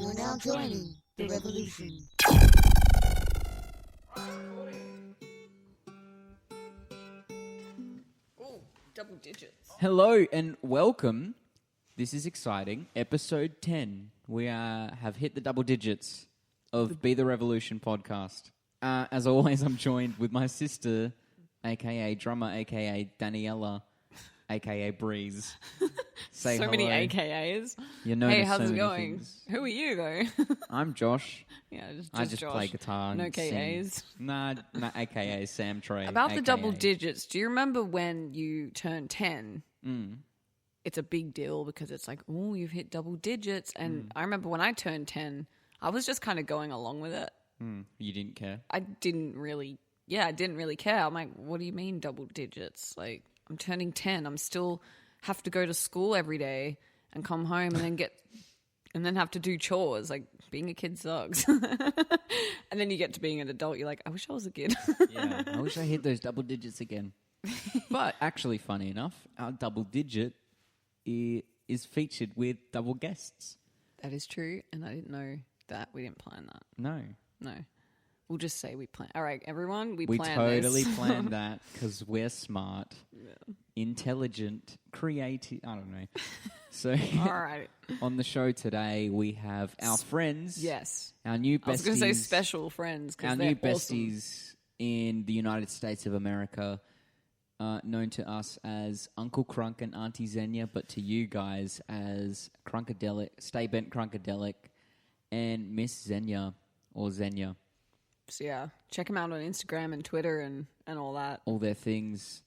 You're now joining the revolution. Oh, double digits. Hello and welcome. This is exciting. Episode 10. We have hit the double digits of Be the Revolution podcast. As always, I'm joined with my sister, a.k.a. drummer, a.k.a. Daniella, a.k.a. Breeze. Say So hello. many AKAs. You know, Hey, there's how's so it many going? things. Who are you, though? I'm Josh. Yeah, I just Josh. play guitar. No and sing. KAs. Nah, a.k.a. Sam Trey. About the AKA. double digits, do you remember when you turned 10? It's a big deal because it's like, oh, you've hit double digits. And I remember when I turned 10, I was just kind of going along with it. You didn't care? I didn't really care. I'm like, what do you mean double digits? Like, I'm turning 10. I'm still have to go to school every day and come home and then have to do chores. Like, being a kid sucks. And then you get to being an adult. You're like, I wish I was a kid. Yeah, I wish I hit those double digits again. But actually, funny enough, our double digit is featured with double guests. That is true. And I didn't know that. We didn't plan that. No. We'll just say we plan. All right, everyone, we We planned totally this. planned that because we're smart, intelligent, creative. I don't know. So All right. on the show today, we have our friends. Yes. Our new besties. I was going to say special friends Our because new they're awesome. besties in the United States of America, known to us as Uncle Krunk and Auntie Zenya, but to you guys as Krunk-a-Delic, StayBent Krunk-a-Delic, and Miss Zenya or Zenya. So yeah, check them out on Instagram and Twitter and all that. All their things.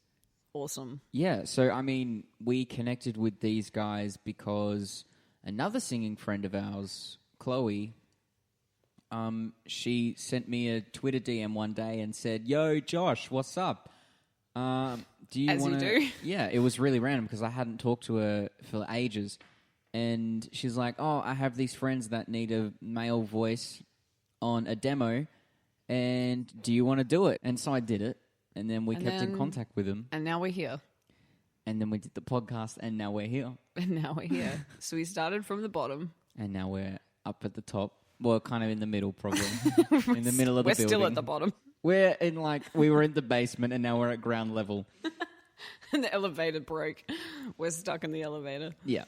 Awesome. Yeah, so I mean, we connected with these guys because another singing friend of ours, Chloe, she sent me a Twitter DM one day and said, "Yo, Josh, what's up? Do you As you want do. Yeah, it was really random because I hadn't talked to her for ages, and she's like, "Oh, I have these friends that need a male voice on a demo, and do you want to do it?" And so I did it, and then we kept in contact with them. And now we're here. And then we did the podcast, and now we're here. And now we're here. So we started from the bottom. And now we're up at the top. Well, kind of in the middle, probably. In the middle of the We're building. still at the bottom. We're in, we were in the basement, and now we're at ground level. And the elevator broke. We're stuck in the elevator. Yeah.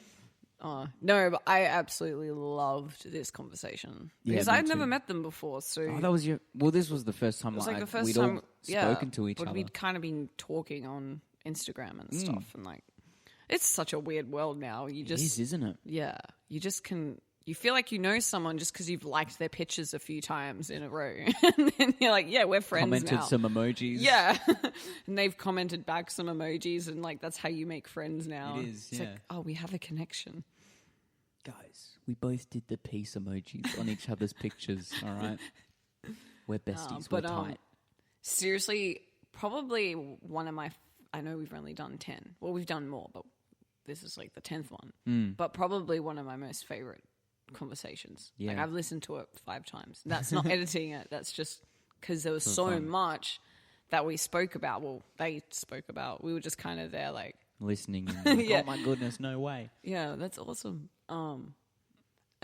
No, but I absolutely loved this conversation. Yeah, Because me I'd never too. met them before. So Oh, that was your... Well, this was the first time it was like the first we'd time all spoken to each but other. we'd kind of been talking on Instagram and stuff. And like, it's such a weird world now. You just... It is, isn't it? Yeah. You just can... You feel like you know someone just because you've liked their pictures a few times in a row. And then you're like, yeah, we're friends Commented now. some emojis. Yeah. And they've commented back some emojis and like that's how you make friends now. It is, it's yeah. like, oh, we have a connection. Guys, we both did the peace emojis on each other's pictures, all right? We're besties. We're tight. Seriously, probably one of my... I know we've only done 10. Well, we've done more, but this is like the 10th one. But probably one of my most favorite conversations. Like Yeah. I've listened to it 5 times. That's not editing it. That's just because there was so fun. much that we spoke about. Well, they spoke about. We were just kind of there like, Listening. And like, Yeah. Oh, my goodness, no way. yeah, that's awesome. And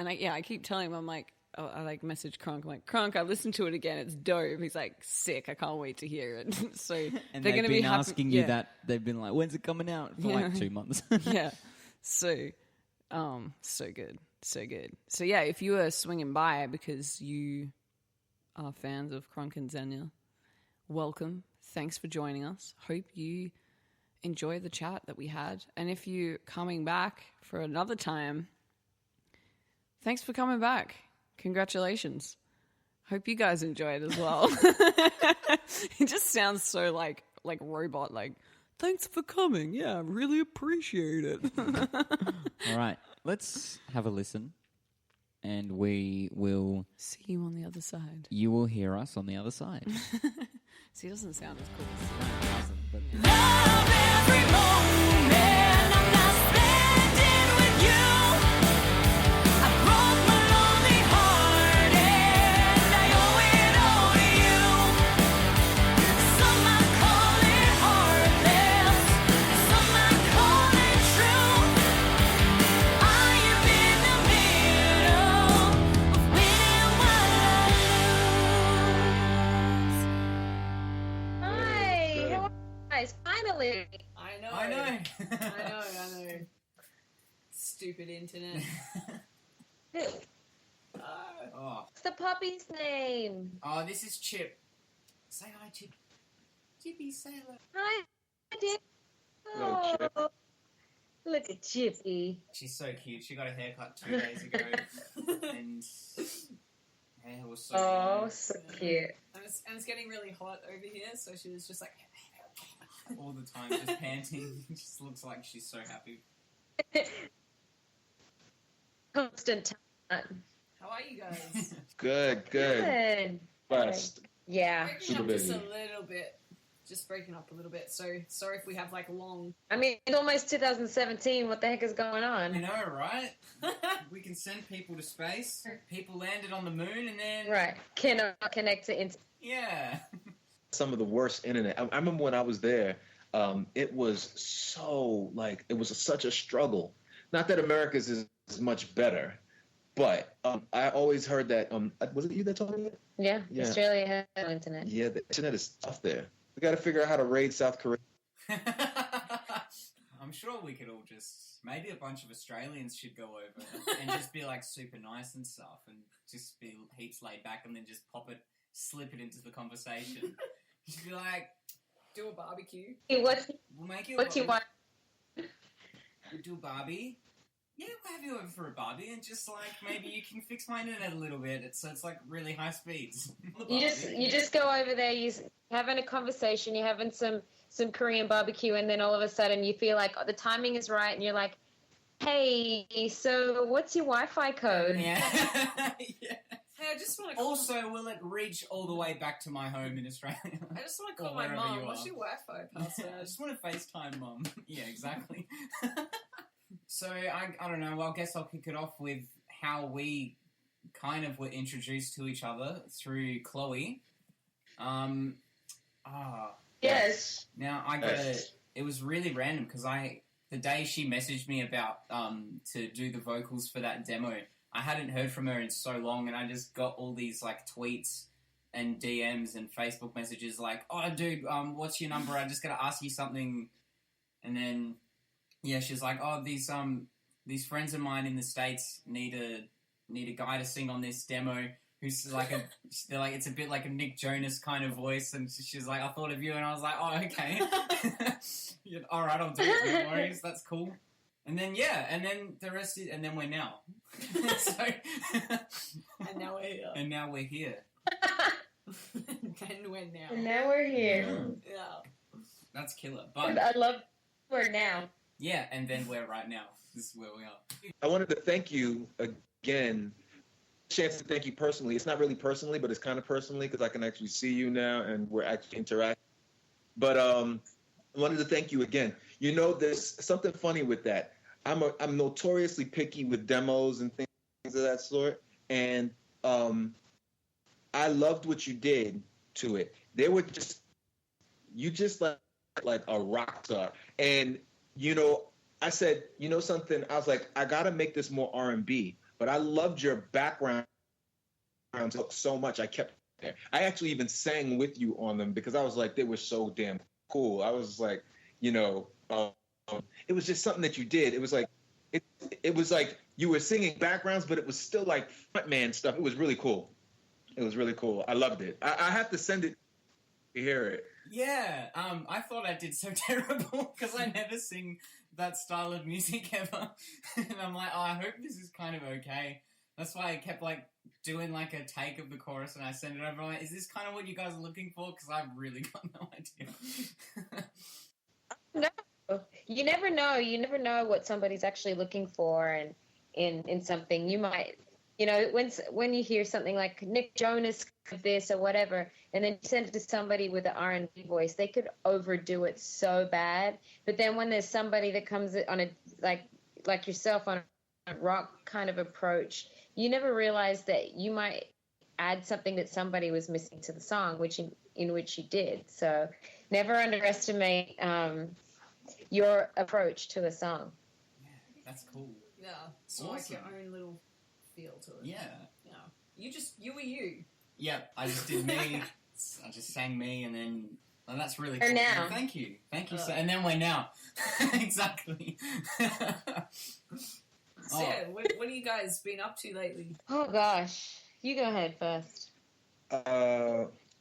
I keep telling him, I'm like, I like message Krunk. I'm like, Krunk, I listened to it again. It's dope. He's like, sick. I can't wait to hear it. So And they're they've going to been be happy. asking you that. They've been like, when's it coming out? For like 2 months. Yeah. So, so good. So good. So yeah, if you are swinging by because you are fans of Krunk and Zenya, welcome. Thanks for joining us. Hope you enjoy the chat that we had. And if you're coming back for another time, thanks for coming back. Congratulations. Hope you guys enjoy it as well. It just sounds so like robot, like, thanks for coming. Yeah, I really appreciate it. All right, let's have a listen, and we will... See you on the other side. You will hear us on the other side. See, it doesn't sound as cool as Love every moment I'm not spending with you. I broke my lonely heart and I owe it all to you. Some might call it heartless, some might call it true. I am in the middle. stupid internet. Oh. What's the puppy's name? Oh, this is Chip. Say hi, Chip. Chippy, say hello. Hi, dear. Hello, Chip. Oh, look at Chippy. She's so cute. She got a haircut 2 days ago, and her hair was so Oh, long so cute. And it's getting really hot over here, so she was just like... all the time, just panting. Just looks like she's so happy. Constant time. How are you guys? Good. Good. Blessed. Yeah. Breaking Super up just busy. a little bit. Just breaking up a little bit. So sorry if we have like long... I mean, it's almost 2017. What the heck is going I on? know, right? We can send people to space. People landed on the moon, and then Right. Cannot connect to internet. yeah. Some of the worst internet. I remember when I was there, it was so, like, it was such a struggle. Not that America's is much better, but I always heard that, was it you that told me that? Yeah. Yeah. Australia has no internet. Yeah, the internet is tough there. We got to figure out how to raid South Korea. I'm sure we could all just, maybe a bunch of Australians should go over and just be like super nice and stuff, and just be heaps laid back, and then just slip it into the conversation. Just be like, Do a barbecue. Hey, what's we'll make you. you want? We'll do a barbie. Yeah, we'll have you over for a barbie, and just like maybe you can fix my internet a little bit. It's like really high speeds. You just go over there. You're having a conversation. You're having some Korean barbecue, and then all of a sudden you feel like the timing is right, and you're like, "Hey, so what's your Wi-Fi code?" Yeah. Yeah. Hey, I just want to Also, will it reach all the way back to my home in Australia? I just want to Or call my wherever mom. you What's are. your Wi-Fi I password? just want to FaceTime Mum. Yeah, exactly. So, I don't know. Well, I guess I'll kick it off with how we kind of were introduced to each other through Chloe. Yes. Now, it was really random because the day she messaged me about to do the vocals for that demo, I hadn't heard from her in so long, and I just got all these like tweets and DMs and Facebook messages like, "Oh, dude, what's your number? I just gotta ask you something." And then, yeah, she's like, "Oh, these friends of mine in the States need a guy to sing on this demo who's like they're like, it's a bit like a Nick Jonas kind of voice," and she's like, "I thought of you," and I was like, "Oh, okay." Yeah, all right, I'll do it. No worries, that's cool. And then the rest is, and then we're now. So, And now we're here. and now we're here. And we're now. And now we're here. Yeah. That's killer. But I love we're now. yeah, and then we're right now. This is where we are. I wanted to thank you again. Chance to thank you personally. It's not really personally, but it's kind of personally because I can actually see you now and we're actually interacting. But I wanted to thank you again. You know, there's something funny with that. I'm notoriously picky with demos and things of that sort, and I loved what you did to it. You just like a rock star. And you know, I said, you know something? I was like, I gotta make this more R&B. But I loved your background so much. I kept there. I actually even sang with you on them because I was like, they were so damn cool. I was like, you know, it was just something that you did. It was like, it was like you were singing backgrounds, but it was still like frontman stuff. It was really cool. It was really cool. I loved it. I have to send it to hear it. Yeah, I thought I did so terrible because I never sing that style of music ever. And I'm like, oh, I hope this is kind of okay. That's why I kept like doing like a take of the chorus and I sent it over. I'm like, is this kind of what you guys are looking for? Because I've really got no idea. No, you never know. You never know what somebody's actually looking for, and in something you might, you know, when you hear something like Nick Jonas of this or whatever, and then you send it to somebody with an R&B voice, they could overdo it so bad. But then when there's somebody that comes on a like yourself on a rock kind of approach, you never realize that you might add something that somebody was missing to the song, which in which you did. So never underestimate your approach to a song. Yeah, that's cool. Yeah. So like Awesome. your own little feel to it. Yeah. Yeah. You were you. Yeah, I just did me. I just sang me, and then that's really cool. And now. Thank you. So, and then we're now. Exactly. So yeah, what have you guys been up to lately? Oh gosh, you go ahead first.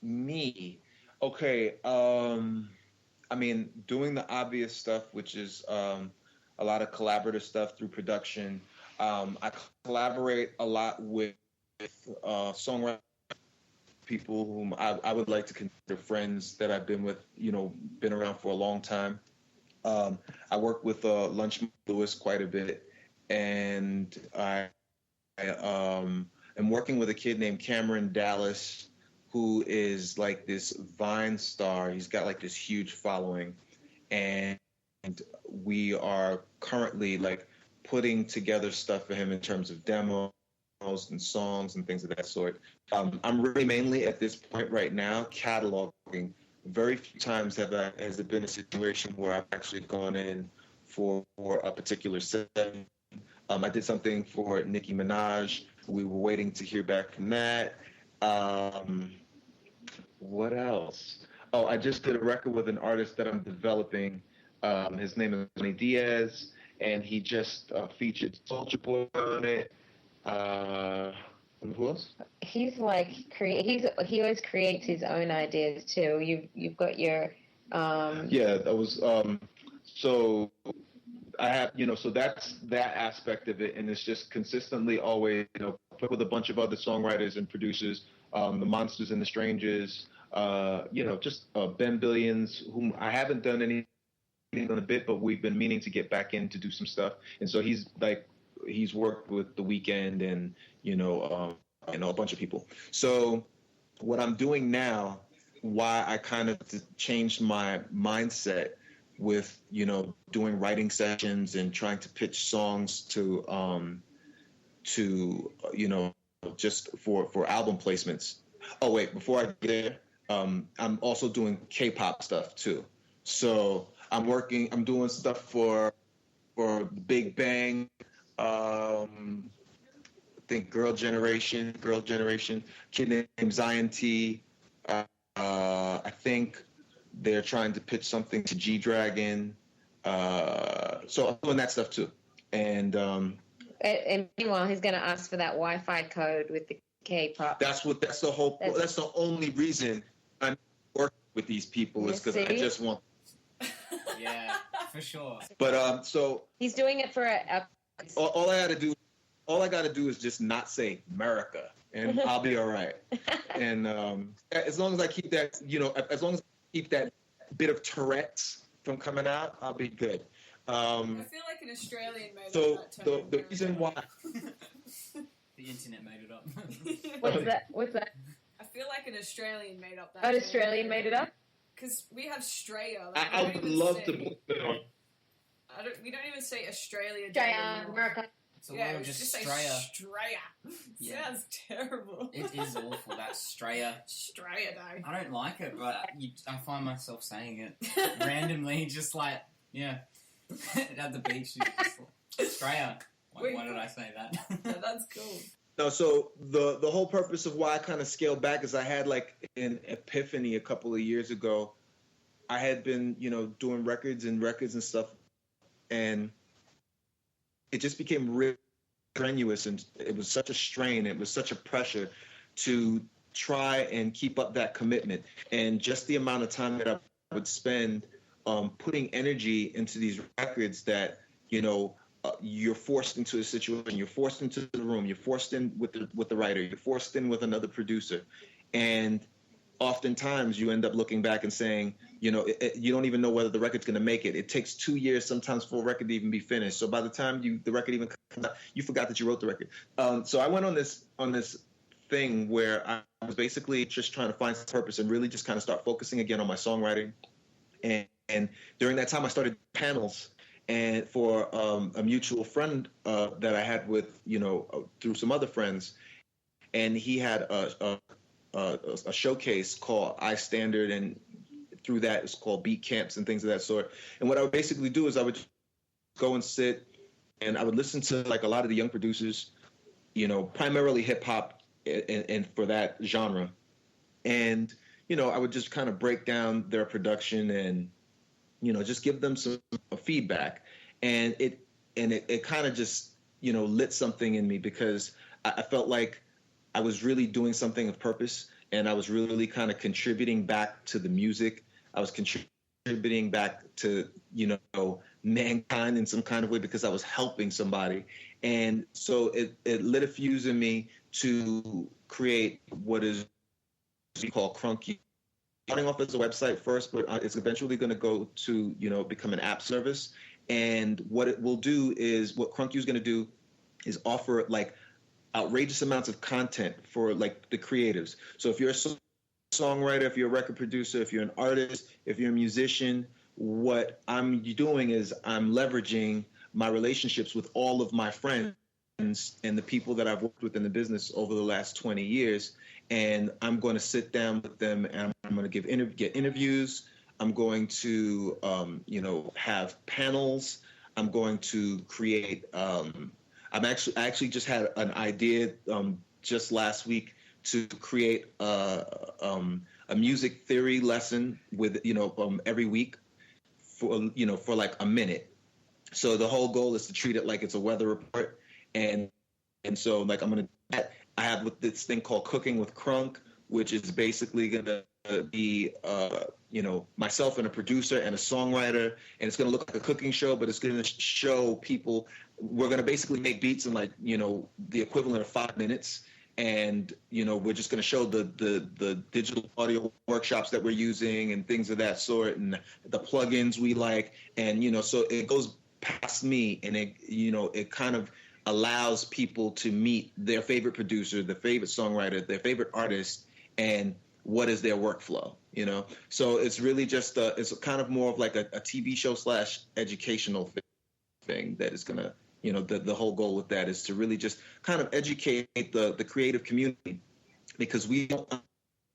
Me. Okay. I mean, doing the obvious stuff, which is a lot of collaborative stuff through production. I collaborate a lot with songwriters, people whom I would like to consider friends that I've been with, been around for a long time. I work with Lunch Lewis quite a bit, and I am working with a kid named Cameron Dallas, who is like this Vine star. He's got like this huge following, and we are currently like putting together stuff for him in terms of demos and songs and things of that sort. I'm really mainly at this point right now cataloging. Very few times has it been a situation where I've actually gone in for a particular set. I did something for Nicki Minaj. We were waiting to hear back from that. What else? Oh, I just did a record with an artist that I'm developing. His name is Tony Diaz, and he just featured Soulja Boy on it. Who else? He's like he always creates his own ideas too. You've got your Yeah, that was so I have, so that's that aspect of it, and it's just consistently always, put with a bunch of other songwriters and producers, the Monsters and the Strangers, just Ben Billions, whom I haven't done anything in a bit, but we've been meaning to get back in to do some stuff, and so he's worked with The Weeknd and a bunch of people. So what I'm doing now, why I kind of changed my mindset with doing writing sessions and trying to pitch songs to just for album placements. Oh wait, before I get there, I'm also doing K-pop stuff too. So I'm doing stuff for Big Bang. I think Girl Generation, kid named Zion T. I think they're trying to pitch something to G-Dragon. So I'm doing that stuff too. And meanwhile, he's going to ask for that Wi-Fi code with the K-pop. that's the only reason I'm working with these people is because I just want. Yeah, for sure. But so He's doing it for all I got to do is just not say America, and I'll be all right. And as long as I keep that, as long as I keep that bit of Tourette's from coming out, I'll be good. I feel like an Australian made So up that term. the reason why. The internet made it up. What's that? I feel like an Australian made up that An term. Australian made it up? Because we have Straya. I would love to put it on. We don't even say Australia. Australia, America. It's a Yeah, little we just say Straya. Straya. Yeah. Sounds terrible. It is awful, that Straya. Straya Day. I don't like it, but I find myself saying it randomly, just like, yeah. At the beach, you just like, Straya. Why did I say that? Yeah, that's cool. No, so the whole purpose of why I kind of scaled back is I had like an epiphany a couple of years ago. I had been, doing records and stuff, and it just became really strenuous, and it was such a strain, it was such a pressure to try and keep up that commitment, and just the amount of time that I would spend putting energy into these records that, you're forced into a situation, you're forced into the room, you're forced in with the writer, you're forced in with another producer, and oftentimes you end up looking back and saying, you don't even know whether the record's going to make it. It takes 2 years sometimes for a record to even be finished. So by the time the record even comes out, you forgot that you wrote the record. So I went on this thing where I was basically just trying to find some purpose and really just kind of start focusing again on my songwriting. And during that time, I started panels and for a mutual friend that I had with, through some other friends. And he had a showcase called iStandard, and through that it's called beat camps and things of that sort. And what I would basically do is I would go and sit and I would listen to like a lot of the young producers, primarily hip hop and for that genre. And, I would just kind of break down their production and, just give them some feedback. And it kind of just lit something in me, because I felt like I was really doing something of purpose, and I was really kind of contributing back to the music. I was contributing back to, mankind in some kind of way, because I was helping somebody. And so it lit a fuse in me to create what is we call Krunk. Starting off as a website first, but it's eventually going to go to, become an app service. And what it will do is, what Krunk is going to do is offer like outrageous amounts of content for like the creatives. So if you're a songwriter, if you're a record producer, if you're an artist, if you're a musician, what I'm doing is I'm leveraging my relationships with all of my friends and the people that I've worked with in the business over the last 20 years. And I'm going to sit down with them, and I'm going to get interviews. I'm going to, have panels. I'm going to create. I actually just had an idea just last week to create a music theory lesson with every week for like a minute. So the whole goal is to treat it like it's a weather report, and so like I'm gonna. I have this thing called Cooking with Krunk, which is basically going to be, myself and a producer and a songwriter. And it's going to look like a cooking show, but it's going to show people. We're going to basically make beats in like, the equivalent of 5 minutes. And, we're just going to show the digital audio workshops that we're using and things of that sort, and the plugins we like. And, so it goes past me, and it kind of allows people to meet their favorite producer, their favorite songwriter, their favorite artist, and what is their workflow, So it's really just it's kind of more of like a TV show / educational thing that is going to, the whole goal with that is to really just kind of educate the creative community, because we don't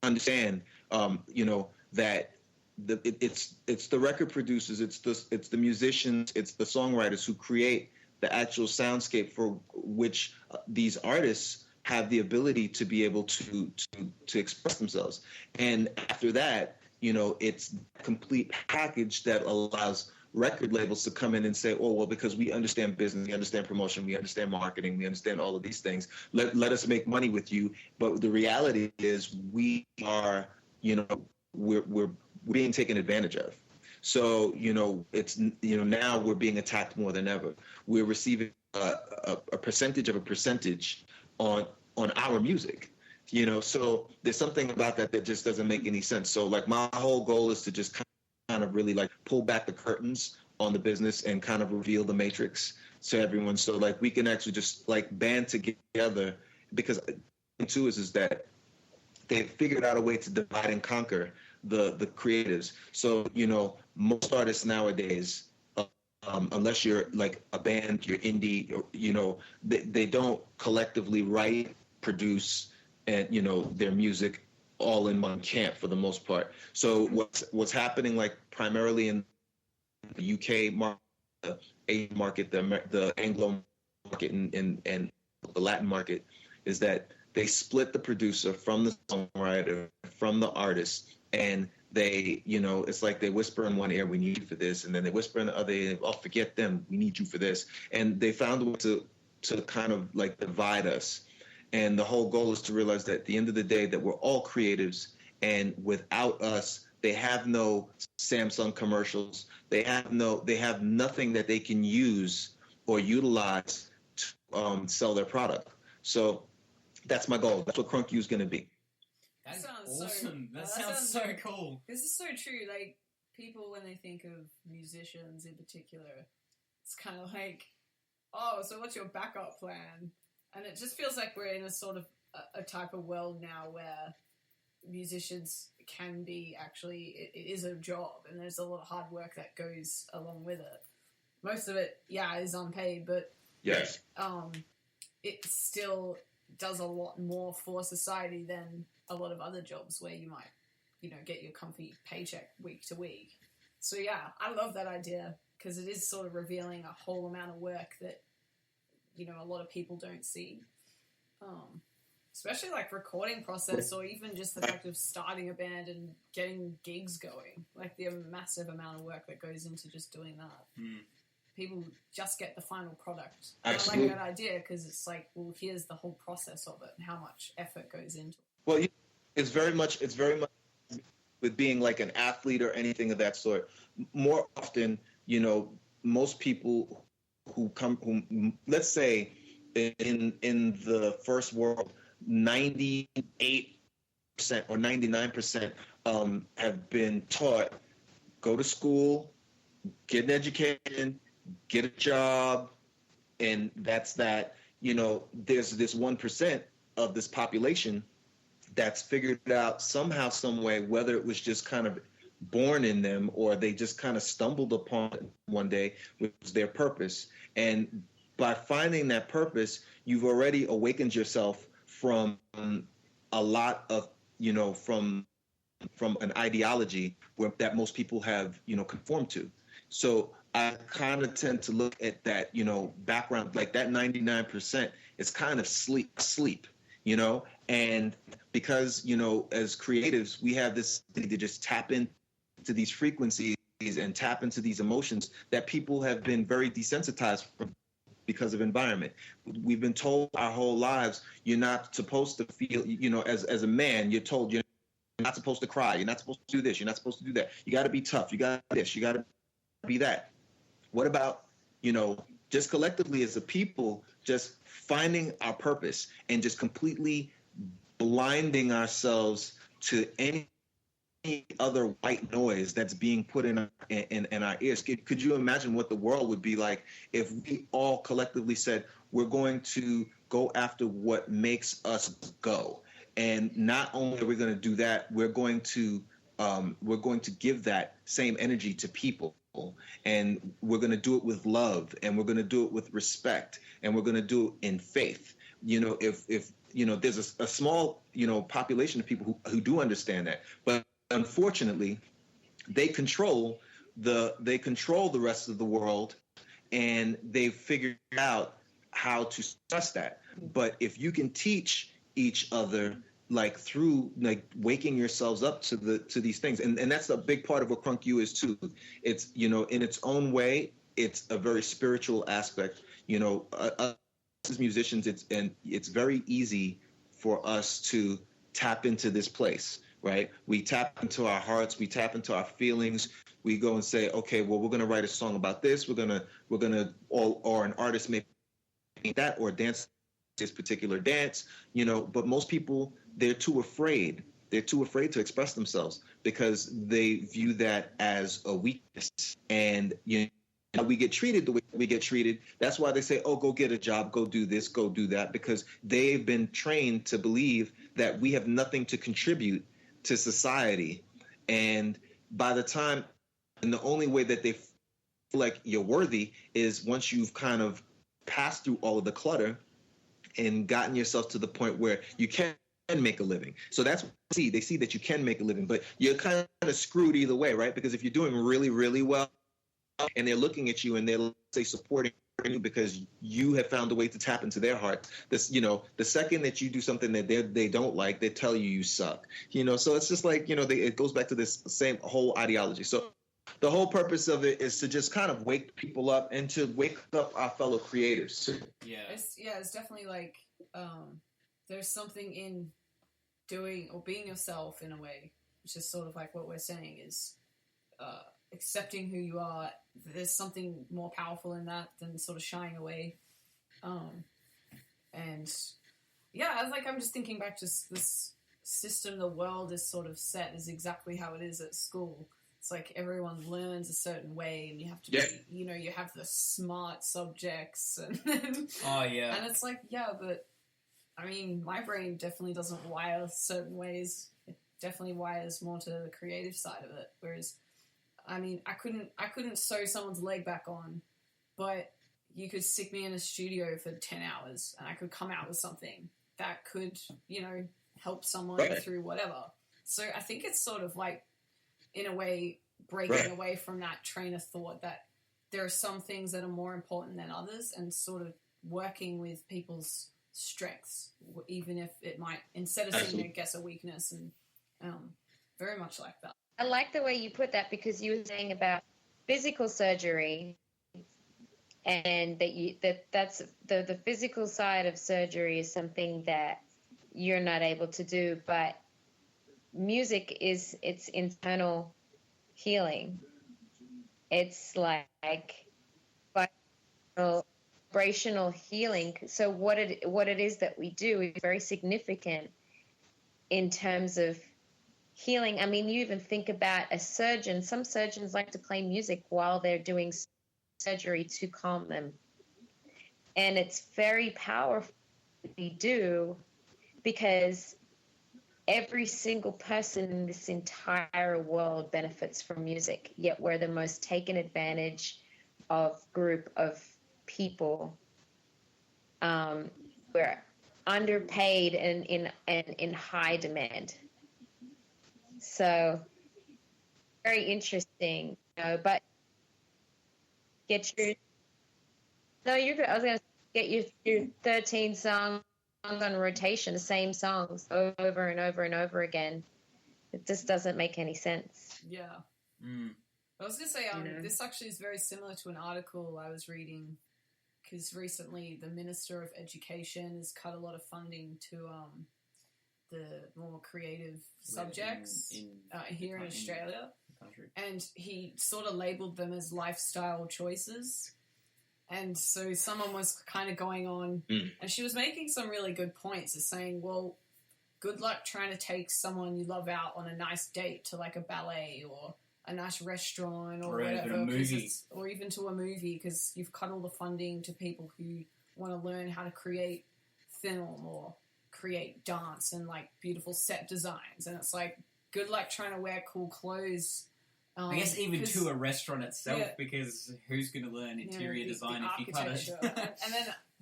understand, that it's the record producers, it's the musicians, it's the songwriters who create the actual soundscape for which these artists have the ability to be able to express themselves. And after that, it's a complete package that allows record labels to come in and say, oh, well, because we understand business, we understand promotion, we understand marketing, we understand all of these things, let us make money with you. But the reality is we are, we're being taken advantage of. So, it's, now we're being attacked more than ever. We're receiving a percentage of a percentage on our music, so there's something about that just doesn't make any sense. So like my whole goal is to just kind of really like pull back the curtains on the business and kind of reveal the matrix to everyone. So like we can actually just like band together, because too is that they've figured out a way to divide and conquer the creatives. So, most artists nowadays, unless you're like a band, you're indie, or, they don't collectively write, produce, and, their music all in one camp for the most part. So what's happening, like primarily in the UK market, the Asian market, the Anglo market, and the Latin market, is that they split the producer from the songwriter, from the artist, and they, it's like they whisper in one ear, we need you for this, and then they whisper in the other ear, oh, forget them, we need you for this. And they found a way to kind of like divide us. And the whole goal is to realize that at the end of the day that we're all creatives, and without us, they have no Samsung commercials. They have nothing that they can use or utilize to sell their product. So that's my goal. That's what Krunk is going to be. That sounds awesome. So, that sounds so cool. This is so true. Like, people, when they think of musicians in particular, it's kind of like, oh, so what's your backup plan? And it just feels like we're in a sort of a type of world now where musicians can be actually, it is a job, and there's a lot of hard work that goes along with it. Most of it, is unpaid, but yes, it still does a lot more for society than a lot of other jobs where you might, get your comfy paycheck week to week. So I love that idea, because it is sort of revealing a whole amount of work that, a lot of people don't see. Especially like recording process, or even just the fact of starting a band and getting gigs going. Like the massive amount of work that goes into just doing that. people just get the final product. Absolutely. I like that idea because it's like, well, here's the whole process of it and how much effort goes into it. Well, it's very much with being like an athlete or anything of that sort. More often, most people who let's say in the first world, 98% or 99% have been taught, go to school, get an education, get a job, and that's that. There's this 1% of this population that's figured out somehow, some way, whether it was just kind of born in them or they just kind of stumbled upon it one day, which was their purpose. And by finding that purpose, you've already awakened yourself from a lot of, from an ideology that most people have, conformed to. So I kind of tend to look at that, background, like that 99% is kind of sleep, and because, as creatives, we have this ability to just tap into these frequencies and tap into these emotions that people have been very desensitized from because of environment. We've been told our whole lives, you're not supposed to feel, as a man, you're told you're not supposed to cry. You're not supposed to do this. You're not supposed to do that. You got to be tough. You got this. You got to be that. What about, just collectively as a people, just finding our purpose and just completely blinding ourselves to any other white noise that's being put in our ears? Could you imagine what the world would be like if we all collectively said, we're going to go after what makes us go? And not only are we going to do that, we're going to give that same energy to people. And we're going to do it with love, and we're going to do it with respect, and we're going to do it in faith. If there's a small, population of people who do understand that, but unfortunately, they control the rest of the world, and they've figured out how to suppress that. But if you can teach each other, like through like waking yourselves up to these things, and that's a big part of what Krunk U is too. It's in its own way, it's a very spiritual aspect. Us as musicians, it's very easy for us to tap into this place, right? We tap into our hearts, we tap into our feelings. We go and say, okay, well, we're gonna write a song about this. We're gonna, or an artist may paint that or dance this particular dance, but most people, they're too afraid. They're too afraid to express themselves because they view that as a weakness. And, we get treated the way we get treated. That's why they say, oh, go get a job, go do this, go do that, because they've been trained to believe that we have nothing to contribute to society. And by the time, and the only way that they feel like you're worthy is once you've kind of passed through all of the clutter and gotten yourself to the point where you can make a living. So that's what they see that you can make a living, but you're kind of screwed either way, right? Because if you're doing really, really well and they're looking at you and they're, say, supporting you because you have found a way to tap into their heart, this, the second that you do something that they don't like, they tell you suck, so it's just like, it goes back to this same whole ideology. So the whole purpose of it is to just kind of wake people up and to wake up our fellow creators. It's definitely like there's something in doing or being yourself in a way, which is sort of like what we're saying is accepting who you are. There's something more powerful in that than sort of shying away. And yeah, I'm just thinking back to this system the world is sort of set is exactly how it is at school. It's like everyone learns a certain way, and you have to be, you have the smart subjects, and and it's like, but I mean, my brain definitely doesn't wire certain ways. It definitely wires more to the creative side of it. Whereas, I mean, I couldn't sew someone's leg back on, but you could stick me in a studio for 10 hours, and I could come out with something that could, help someone through whatever. So I think it's sort of like, in a way, breaking away from that train of thought that there are some things that are more important than others, and sort of working with people's strengths, even if it might, instead of seeing it as a weakness, and very much like that. I like the way you put that, because you were saying about physical surgery. and that's the physical side of surgery is something that you're not able to do, but music is its internal healing. It's like vibrational healing. So what it is that we do is very significant in terms of healing. I mean, you even think about a surgeon. Some surgeons like to play music while they're doing surgery to calm them. And it's very powerful to do, because every single person in this entire world benefits from music, yet we're the most taken advantage of group of people. We're underpaid and in high demand. So very interesting, but get your no, you're good. I was gonna get your 13 songs on rotation, the same songs over and over and over again. It just doesn't make any sense. Yeah. I was going to say, this actually is very similar to an article I was reading, because recently the Minister of Education has cut a lot of funding to the more creative subjects here in Australia. And he sort of labelled them as lifestyle choices. And so someone was kind of going on, and she was making some really good points, of saying, well, good luck trying to take someone you love out on a nice date to like a ballet or a nice restaurant or whatever, even a movie. or even to a movie, because you've cut all the funding to people who want to learn how to create film or create dance and like beautiful set designs. And it's like, good luck trying to wear cool clothes. I guess even to a restaurant itself, because who's going to learn interior design if you cut it?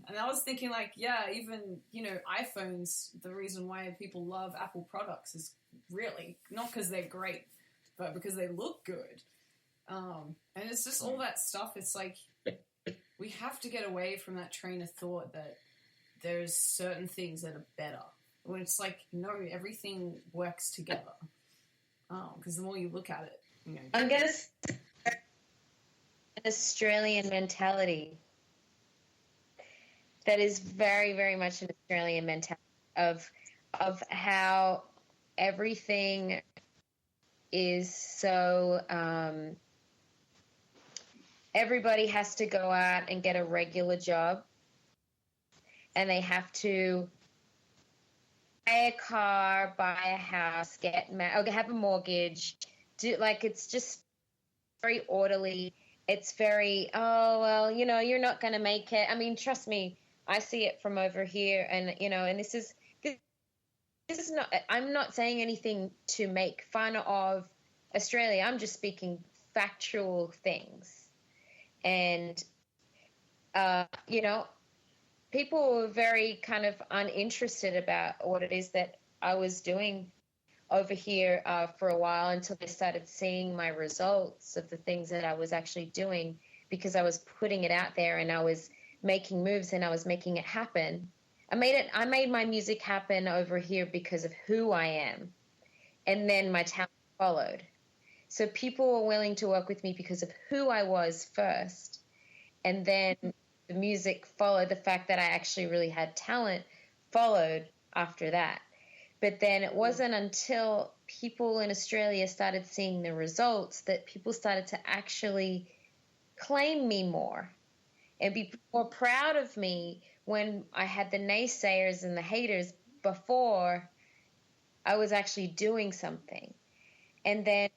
and I was thinking, like, even, iPhones, the reason why people love Apple products is really not because they're great, but because they look good. And it's just all that stuff. It's like, we have to get away from that train of thought that there's certain things that are better. When it's like, no, everything works together. Because the more you look at it, I'm going to say an Australian mentality that is very, very much an Australian mentality of how everything is so everybody has to go out and get a regular job, and they have to buy a car, buy a house, get married, or have a mortgage. It's just very orderly. It's very, you're not going to make it. I mean, trust me, I see it from over here, and and this is not. I'm not saying anything to make fun of Australia. I'm just speaking factual things, and people were very kind of uninterested about what it is that I was doing over here for a while, until they started seeing my results of the things that I was actually doing, because I was putting it out there and I was making moves and I was making it happen. I made my music happen over here because of who I am, and then my talent followed. So people were willing to work with me because of who I was first, and then the music followed. The fact that I actually really had talent followed after that. But then it wasn't until people in Australia started seeing the results that people started to actually claim me more and be more proud of me, when I had the naysayers and the haters before I was actually doing something. And then,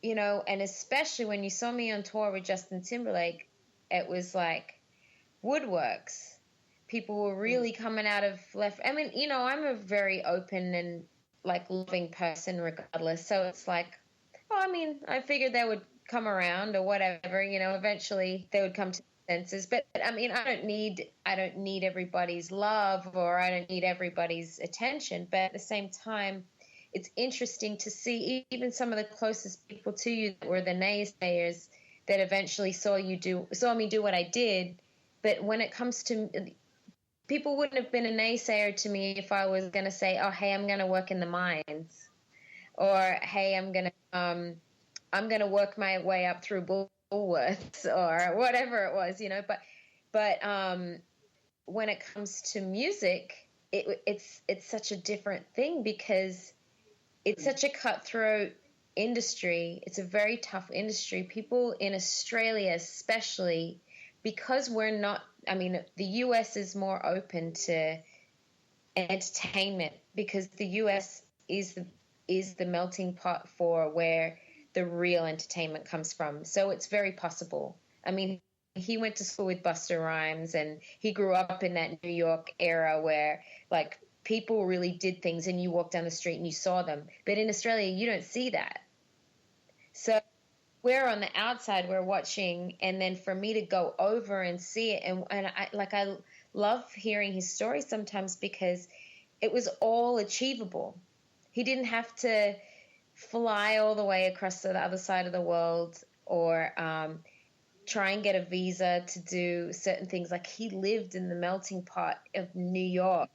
and especially when you saw me on tour with Justin Timberlake, it was like woodworks. People were really coming out of left. I mean, I'm a very open and loving person regardless. So it's like, I figured they would come around or whatever, eventually they would come to senses. But I mean, I don't need everybody's love, or I don't need everybody's attention. But at the same time, it's interesting to see even some of the closest people to you that were the naysayers that eventually saw me do what I did. But when it comes to people, wouldn't have been a naysayer to me if I was going to say, oh, hey, I'm going to work in the mines, or hey, I'm going to work my way up through Woolworths or whatever it was, you know. But when it comes to music, it's such a different thing because it's such a cutthroat industry. It's a very tough industry. People in Australia, especially, because we're not. I mean, the US is more open to entertainment because the US is the melting pot for where the real entertainment comes from. So it's very possible. I mean, he went to school with Busta Rhymes and he grew up in that New York era where like people really did things and you walk down the street and you saw them. But in Australia, you don't see that. So we're on the outside, we're watching, and then for me to go over and see it, and I love hearing his story sometimes because it was all achievable. He didn't have to fly all the way across to the other side of the world or try and get a visa to do certain things. Like he lived in the melting pot of New York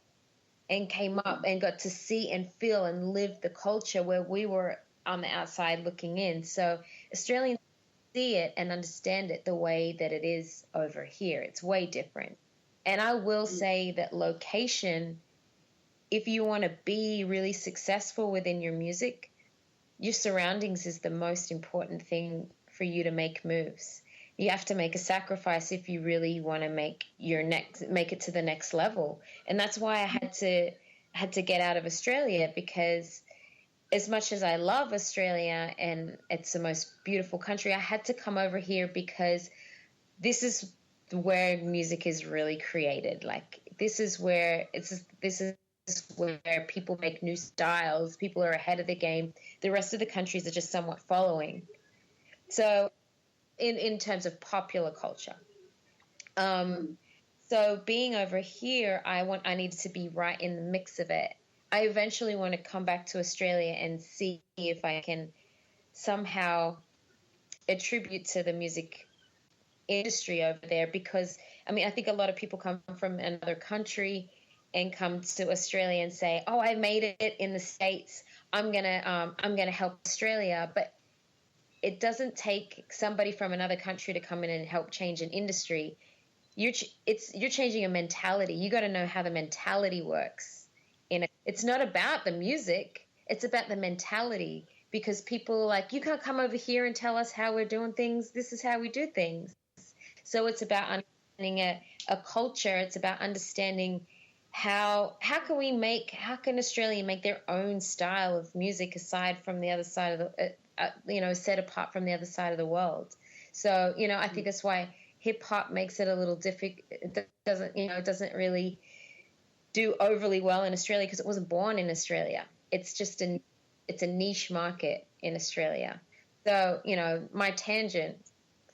and came up and got to see and feel and live the culture where we were on the outside looking in. So Australians see it and understand it the way that it is over here. It's way different. And I will say that location, if you want to be really successful within your music, your surroundings is the most important thing for you to make moves. You have to make a sacrifice if you really want to make it to the next level. And that's why I had to get out of Australia, because as much as I love Australia and it's the most beautiful country, I had to come over here because this is where music is really created. Like this is where people make new styles. People are ahead of the game. The rest of the countries are just somewhat following. So in terms of popular culture. So being over here, I needed to be right in the mix of it. I eventually want to come back to Australia and see if I can somehow attribute to the music industry over there, because I mean, I think a lot of people come from another country and come to Australia and say, "Oh, I made it in the States. I'm gonna help Australia." But it doesn't take somebody from another country to come in and help change an industry. You're changing a mentality. You got to know how the mentality works. It's not about the music. It's about the mentality, because people are like, you can't come over here and tell us how we're doing things. This is how we do things. So it's about understanding a culture. It's about understanding how can Australia make their own style of music aside from the other side of the, set apart from the other side of the world. So, I think that's why hip hop makes it a little difficult. It doesn't really do overly well in Australia because it wasn't born in Australia. It's just it's a niche market in Australia. So, my tangent,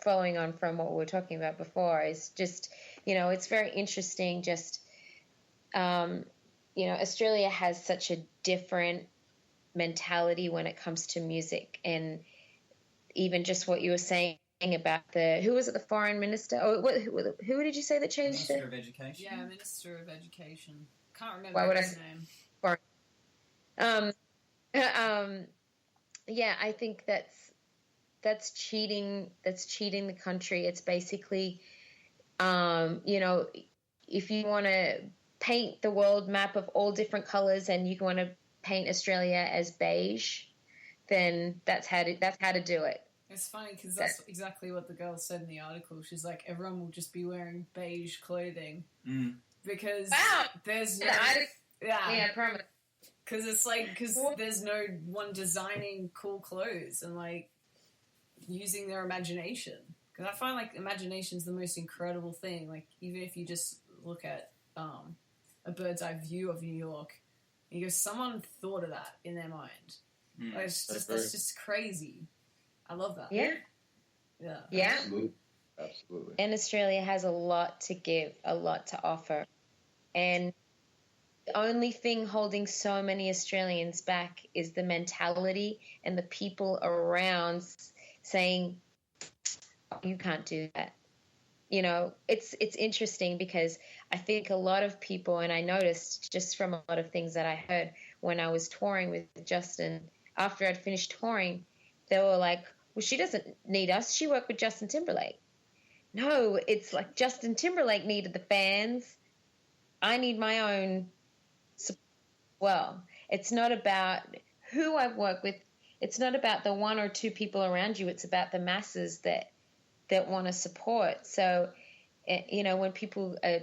following on from what we were talking about before, is just, it's very interesting. Just, Australia has such a different mentality when it comes to music, and even just what you were saying about who was it, the foreign minister? Oh, who did you say that changed Minister it? of Education. Yeah, Minister of Education. Can't remember Why would his name. Yeah, I think that's cheating. That's cheating the country. It's basically, if you want to paint the world map of all different colors and you want to paint Australia as beige, then that's how to do it. It's funny because that's exactly what the girl said in the article. She's like, everyone will just be wearing beige clothing because there's no... Yeah, permanent. Because there's no one designing cool clothes and like using their imagination. Because I find like imagination's the most incredible thing. Like even if you just look at a bird's eye view of New York, you go, someone thought of that in their mind. Like, that's just crazy. I love that. Yeah. Yeah. Yeah. Absolutely. And Australia has a lot to give, a lot to offer. And the only thing holding so many Australians back is the mentality and the people around saying, you can't do that. It's interesting because I think a lot of people, and I noticed just from a lot of things that I heard when I was touring with Justin, after I'd finished touring, they were like, well, she doesn't need us. She worked with Justin Timberlake. No, it's like Justin Timberlake needed the fans. I need my own support as well. It's not about who I've worked with. It's not about the one or two people around you. It's about the masses that want to support. So, you know, when people are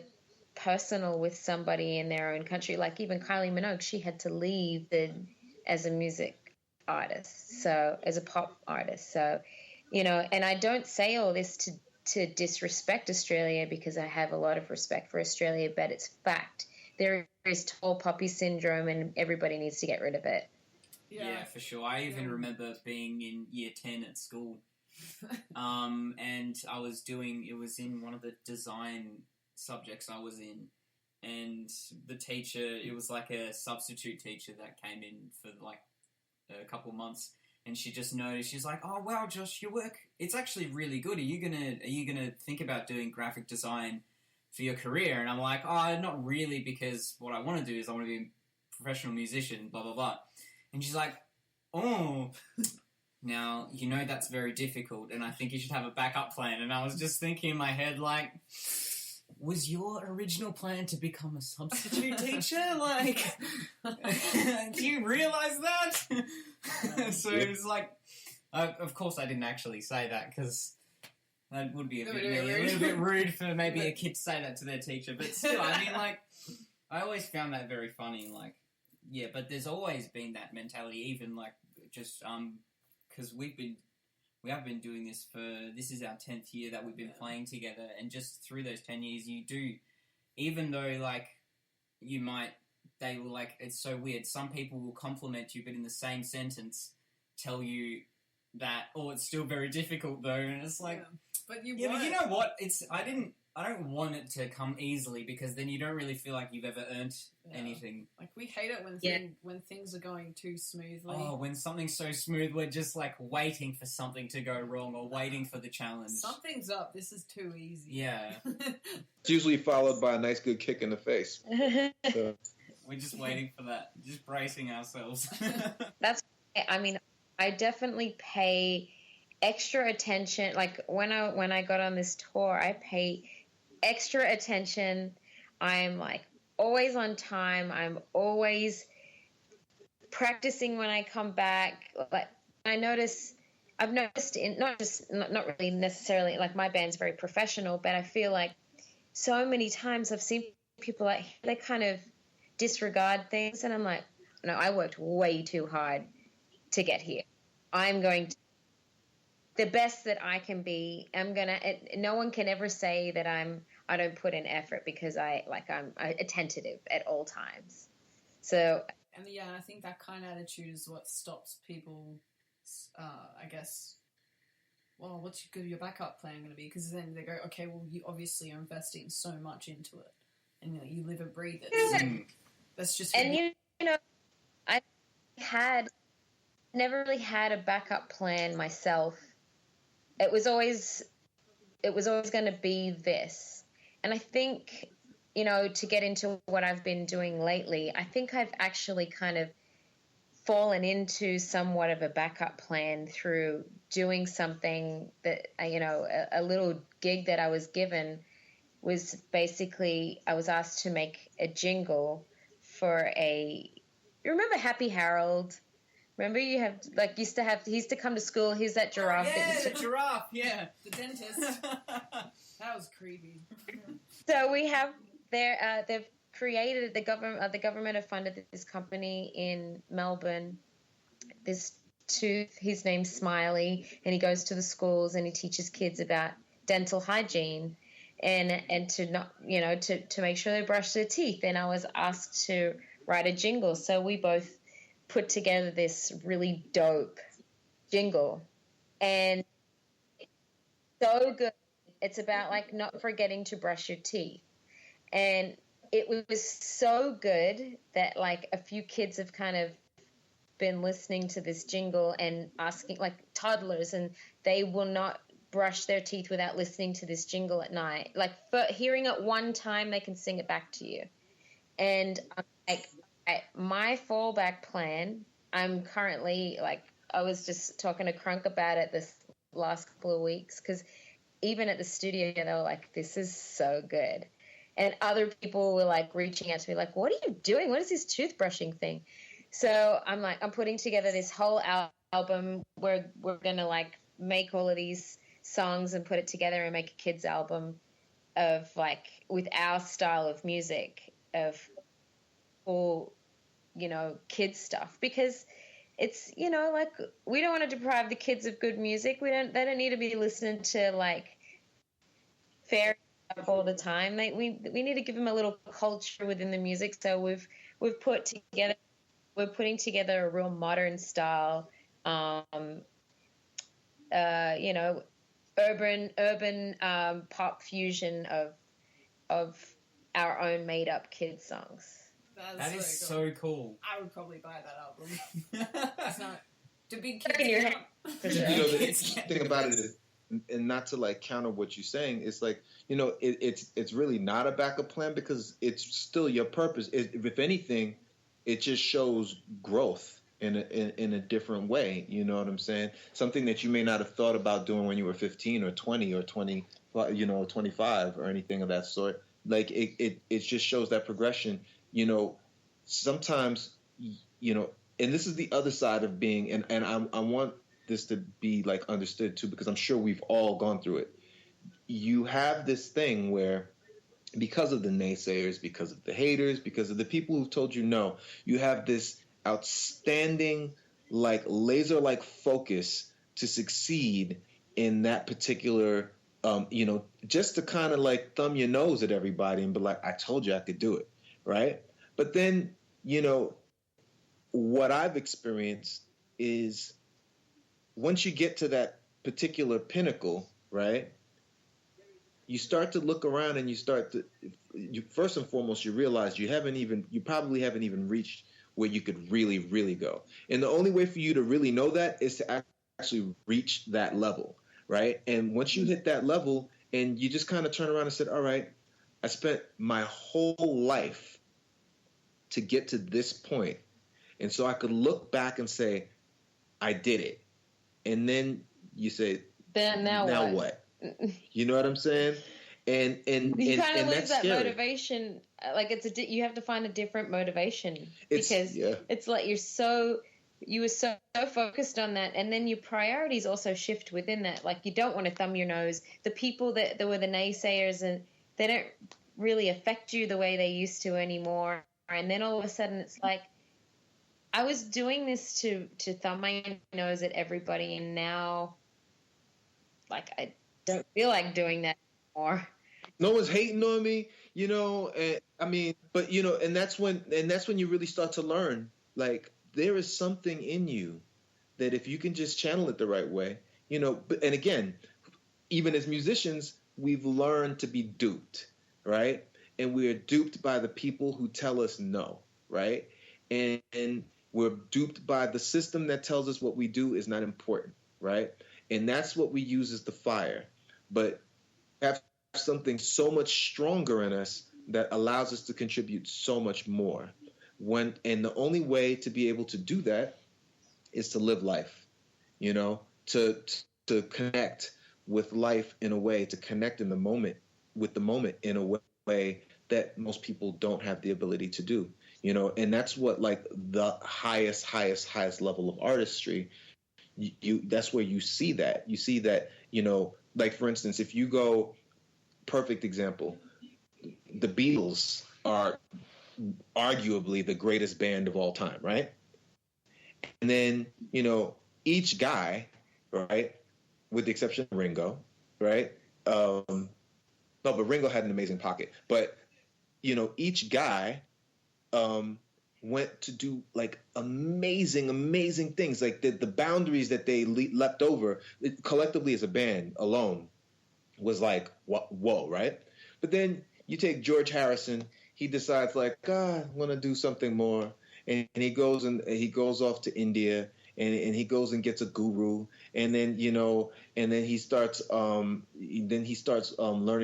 personal with somebody in their own country, like even Kylie Minogue, she had to leave as a music artist, so as a pop artist. So, you know, and I don't say all this to disrespect Australia, because I have a lot of respect for Australia, but it's fact. There is tall poppy syndrome, and everybody needs to get rid of it. Yeah, for sure. I even remember being in year 10 at school. And I was it was in one of the design subjects I was in. And the teacher, it was like a substitute teacher that came in for like a couple months. And she just noticed, she's like, "Oh, wow, Josh, your work, it's actually really good. Are you gonna think about doing graphic design for your career?" And I'm like, "Oh, not really, because what I want to do is I want to be a professional musician, blah, blah, blah." And she's like, "Oh, now, you know that's very difficult, and I think you should have a backup plan." And I was just thinking in my head, like, was your original plan to become a substitute teacher? Like, do you realize that? So it was like, of course I didn't actually say that, because that would be a little bit rude for maybe a kid to say that to their teacher. But still, I mean, like, I always found that very funny. Like, yeah, but there's always been that mentality, even like just because we have been doing this this is our 10th year that we've been playing together, and just through those 10 years, you do, even though like they will, like, it's so weird. Some people will compliment you, but in the same sentence tell you that, "Oh, it's still very difficult though," and it's like, but you know what? I don't want it to come easily, because then you don't really feel like you've ever earned anything. Like, we hate it when things are going too smoothly. Oh, when something's so smooth, we're just like waiting for something to go wrong, or waiting for the challenge. Something's up. This is too easy. Yeah. It's usually followed by a nice good kick in the face. So. We're just waiting for that, just bracing ourselves. That's, I mean, I definitely pay extra attention. Like when I got on this tour, I pay extra attention. I'm like always on time. I'm always practicing when I come back. Like I've noticed in not really necessarily, like, my band's very professional, but I feel like so many times I've seen people like they kind of disregard things, and I'm like, no, I worked way too hard to get here. I'm going to the best that I can be. No one can ever say that I don't put in effort, because I'm attentive at all times. So, and yeah, I think that kind of attitude is what stops people, I guess. Well, what's your backup plan going to be? Because then they go, okay, well, you obviously are investing so much into it, and you live and breathe it. That's just. And you know, I never really had a backup plan myself. It was always going to be this. And I think, you know, to get into what I've been doing lately, I think I've actually kind of fallen into somewhat of a backup plan through doing something that, you know, a little gig that I was given was basically, I was asked to make a jingle for you remember Happy Harold? Remember he used to come to school. He's that giraffe. The giraffe, yeah. The dentist. That was creepy. So we have they've created the government have funded this company in Melbourne. This tooth, his name's Smiley, and he goes to the schools and he teaches kids about dental hygiene and to not, you know, to make sure they brush their teeth. And I was asked to write a jingle, so we both put together this really dope jingle, and it's so good. It's about like not forgetting to brush your teeth, and it was so good that like a few kids have kind of been listening to this jingle and asking, like toddlers, and they will not brush their teeth without listening to this jingle at night. Like for hearing it one time, they can sing it back to you. And my fallback plan, I'm currently, like, I was just talking to Krunk about it last couple of weeks, because even at the studio, they were like, this is so good. And other people were like reaching out to me like, what are you doing? What is this toothbrushing thing? So I'm putting together this whole album. We're going to like make all of these songs and put it together and make a kids album of like with our style of music, of all, you know, kids stuff, because it's, you know, like we don't want to deprive the kids of good music. They don't need to be listening to like fairy stuff all the time. We need to give them a little culture within the music. So we're putting together a real modern style, you know, urban pop fusion of our own made up kids songs. That is so cool. I would probably buy that album. It's not to be In your head. For sure. You know, the thing about it is, and not to like counter what you're saying, it's like, you know, it's really not a backup plan, because it's still your purpose. If anything, it just shows growth in a different way. You know what I'm saying? Something that you may not have thought about doing when you were 15 or 20 or 20, you know, 25 or anything of that sort. Like it just shows that progression. You know, sometimes, you know, and this is the other side of being, and I want this to be like understood too, because I'm sure we've all gone through it. You have this thing where, because of the naysayers, because of the haters, because of the people who've told you no, you have this outstanding, like laser-like focus to succeed in that particular, you know, just to kind of like thumb your nose at everybody and be like, I told you I could do it, right? But then, you know, what I've experienced is once you get to that particular pinnacle, right, you start to look around and you first and foremost, you realize you probably haven't even reached where you could really, really go. And the only way for you to really know that is to actually reach that level, right? And once you hit that level and you just kind of turn around and said, all right, I spent my whole life to get to this point. And so I could look back and say, I did it. And then you say, now what? You know what I'm saying? And you kind of lose that's that scary. motivation. Like you have to find a different motivation, It's like you were so focused on that, and then your priorities also shift within that. Like you don't want to thumb your nose. The people that were the naysayers, and they don't really affect you the way they used to anymore. And then all of a sudden it's like, I was doing this to thumb my nose at everybody, and now like I don't feel like doing that anymore. No one's hating on me, you know. I mean, but you know, and that's when you really start to learn, like there is something in you that if you can just channel it the right way, you know. And again, even as musicians, we've learned to be duped, right? And we are duped by the people who tell us no, right? And we're duped by the system that tells us what we do is not important, right? And that's what we use as the fire. But have something so much stronger in us that allows us to contribute so much more. And the only way to be able to do that is to live life, you know, to connect with life in a way, to connect in the moment with the moment in a way that most people don't have the ability to do, you know. And that's what, like, the highest level of artistry, that's where you see that, you know, like, for instance, if you go, perfect example, the Beatles are arguably the greatest band of all time, right? And then, you know, each guy, right, with the exception of Ringo, right? No, but Ringo had an amazing pocket. But, you know, each guy went to do, like, amazing things. Like, the boundaries that they leapt over, collectively as a band alone, was like, whoa, right? But then you take George Harrison, he decides, like, I want to do something more. And he goes off to India, and he goes and gets a guru, and then, you know, and then he starts learning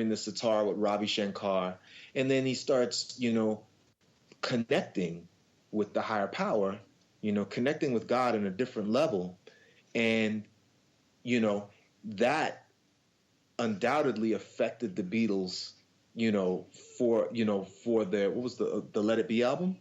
the sitar with Ravi Shankar, and then he starts, you know, connecting with the higher power, you know, connecting with God on a different level. And, you know, that undoubtedly affected the Beatles, for their, what was the Let It Be album,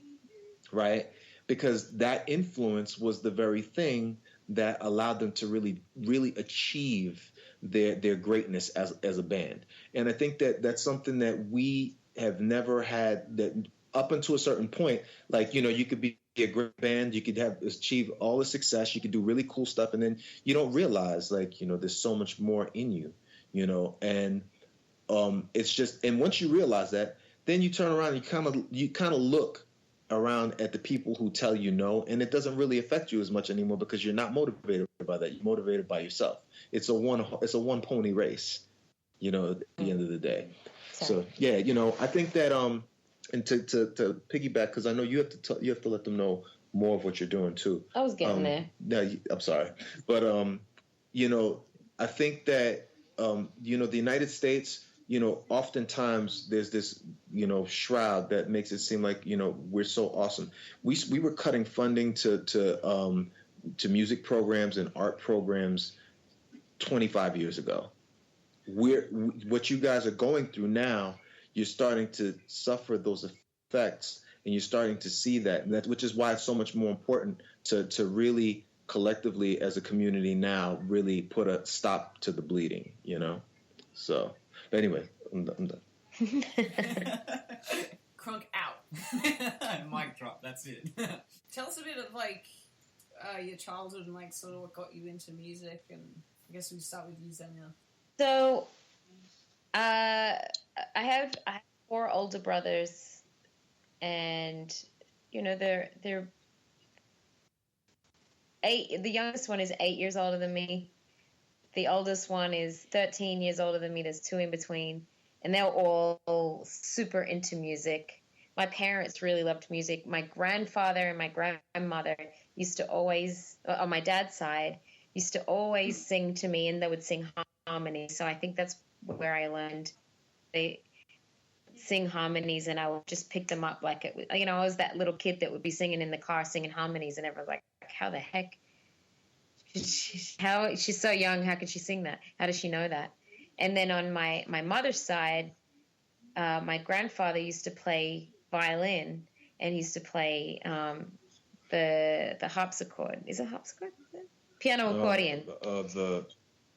right? Because that influence was the very thing that allowed them to really, really achieve their greatness as a band. And I think that that's something that we have never had, that up until a certain point, like, you could be a great band, you could have achieve all the success, you could do really cool stuff, and then you don't realize, like, there's so much more in you, and it's just, and once you realize that, then you turn around and you kind of look around at the people who tell you no, and it doesn't really affect you as much anymore because you're not motivated by that. You're motivated by yourself. It's a one pony race, at the end of the day. So yeah, I think that and to piggyback, because I know you have to let them know more of what you're doing too. I was getting there. No, I'm sorry, but I think that the United States, oftentimes there's this, shroud that makes it seem like, we're so awesome. We were cutting funding to music programs and art programs 25 years ago. What you guys are going through now, you're starting to suffer those effects, and you're starting to see that, which is why it's so much more important to really collectively as a community now really put a stop to the bleeding, So, but anyway, I'm done. Krunk out. Mic drop. That's it. Tell us a bit of your childhood and sort of what got you into music, and I guess we start with you, Zenya. So, I have 4 older brothers, and they're 8. The youngest one is 8 years older than me. The oldest one is 13 years older than me. There's 2 in between, and they're all super into music. My parents really loved music. My grandfather and my grandmother used to always, on my dad's side, used to always sing to me, and they would sing harmony. So I think that's where I learned. They sing harmonies, and I would just pick them up like it was, I was that little kid that would be singing in the car, singing harmonies, and everyone's like, how the heck? She's so young, how could she sing that? How does she know that? And then on my mother's side, my grandfather used to play violin, and he used to play the harpsichord. Is it harpsichord? Piano accordion.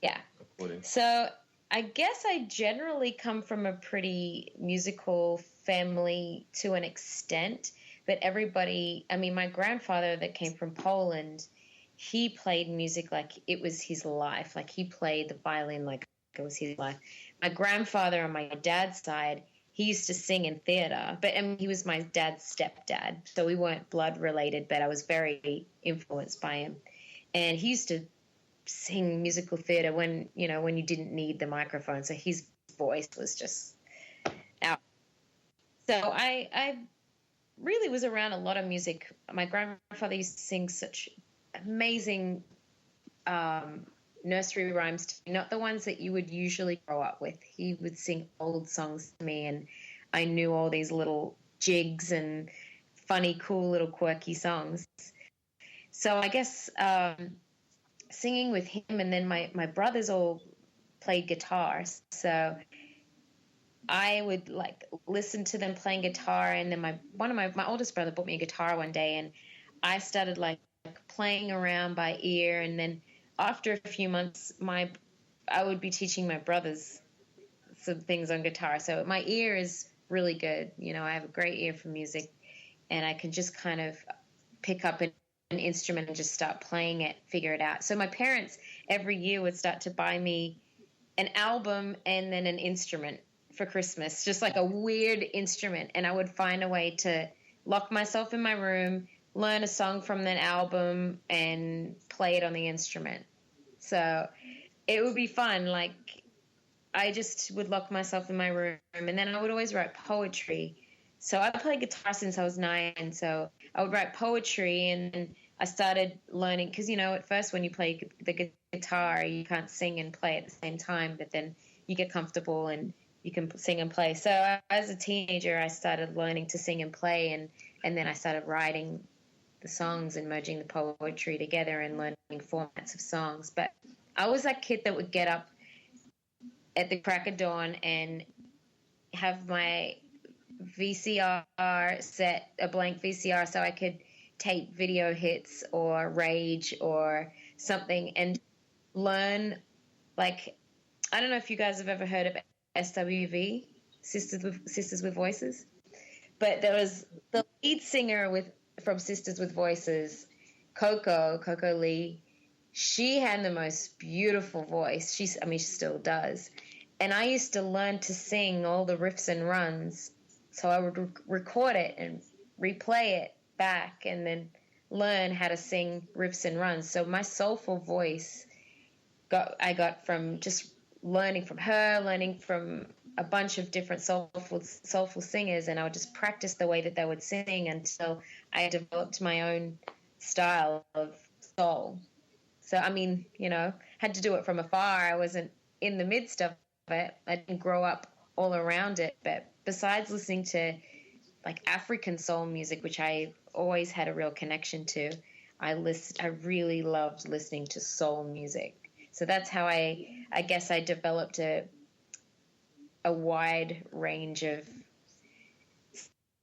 Yeah. Accordion. So I guess I generally come from a pretty musical family to an extent, but everybody, my grandfather that came from Poland, he played music like it was his life. Like, he played the violin like it was his life. My grandfather on my dad's side, he used to sing in theater, but he was my dad's stepdad, so we weren't blood related, but I was very influenced by him. And he used to sing musical theater when you didn't need the microphone, so his voice was just out. So I really was around a lot of music. My grandfather used to sing such amazing nursery rhymes to me, not the ones that you would usually grow up with. He would sing old songs to me, and I knew all these little jigs and funny, cool, little quirky songs. So I guess singing with him, and then my brothers all played guitar, so I would listen to them playing guitar, and then my oldest brother bought me a guitar one day, and I started playing around by ear, and then after a few months I would be teaching my brothers some things on guitar. So my ear is really good. I have a great ear for music, and I can just kind of pick up an instrument and just start playing it, figure it out. So my parents every year would start to buy me an album and then an instrument for Christmas, just like a weird instrument, and I would find a way to lock myself in my room, learn a song from that album, and play it on the instrument. So it would be fun. I just would lock myself in my room, and then I would always write poetry. So I played guitar since I was 9, so I would write poetry, and then I started learning, because, at first when you play the guitar, you can't sing and play at the same time, but then you get comfortable and you can sing and play. So as a teenager, I started learning to sing and play, and then I started writing the songs and merging the poetry together and learning formats of songs. But I was that kid that would get up at the crack of dawn and have my VCR set, a blank VCR, so I could tape video hits or Rage or something and learn. Like, I don't know if you guys have ever heard of SWV, Sisters with Voices, but there was the lead singer from Sisters with Voices, Coco Lee. She had the most beautiful voice. She still does. And I used to learn to sing all the riffs and runs. So I would record it and replay it back and then learn how to sing riffs and runs. So my soulful voice I got from just learning from her, learning from a bunch of different soulful singers, and I would just practice the way that they would sing until I developed my own style of soul. So, I mean, had to do it from afar. I wasn't in the midst of it. I didn't grow up all around it. But besides listening to like African soul music, which I always had a real connection to, I really loved listening to soul music. So that's how I guess I developed a wide range of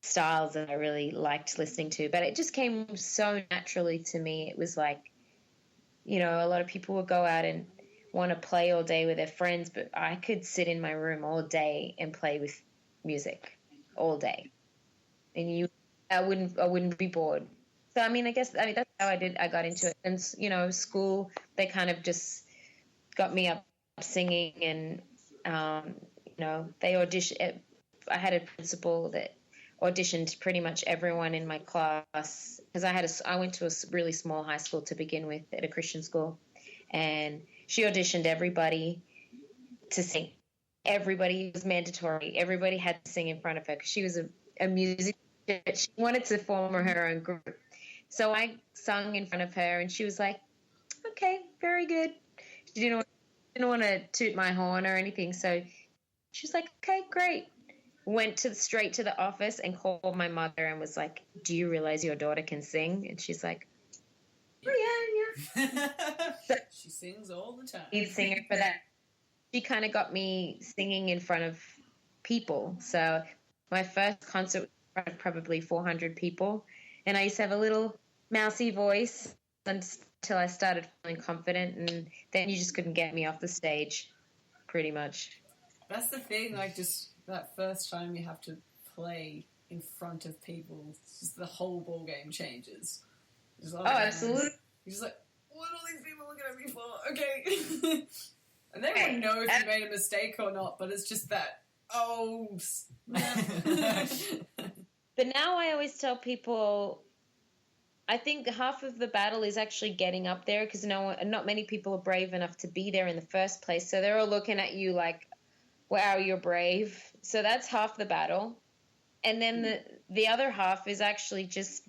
styles that I really liked listening to. But it just came so naturally to me. It was like, a lot of people would go out and want to play all day with their friends, but I could sit in my room all day and play with music all day. And I wouldn't be bored. So, I guess that's how I got into it. And, school, they kind of just got me up singing and, they auditioned. I had a principal that auditioned pretty much everyone in my class because I went to a really small high school to begin with at a Christian school, and she auditioned everybody to sing. Everybody was mandatory. Everybody had to sing in front of her because she was a music teacher. She wanted to form her own group. So I sung in front of her, and she was like, okay, very good. She didn't want to toot my horn or anything, so she's like, okay, great. Went straight to the office and called my mother and was like, do you realize your daughter can sing? And she's like, oh, yeah. So, She sings all the time. lead singer for that. She kind of got me singing in front of people. So my first concert was in front of probably 400 people. And I used to have a little mousy voice until I started feeling confident. And then you just couldn't get me off the stage, pretty much. That's the thing, like, just that first time you have to play in front of people, just the whole ball game changes. Absolutely. You're just like, what are all these people looking at me for? Okay. And they won't know if you made a mistake or not, but it's just that, But now I always tell people, I think half of the battle is actually getting up there because not many people are brave enough to be there in the first place. So they're all looking at you like, wow, you're brave. So that's half the battle. And then the other half is actually just,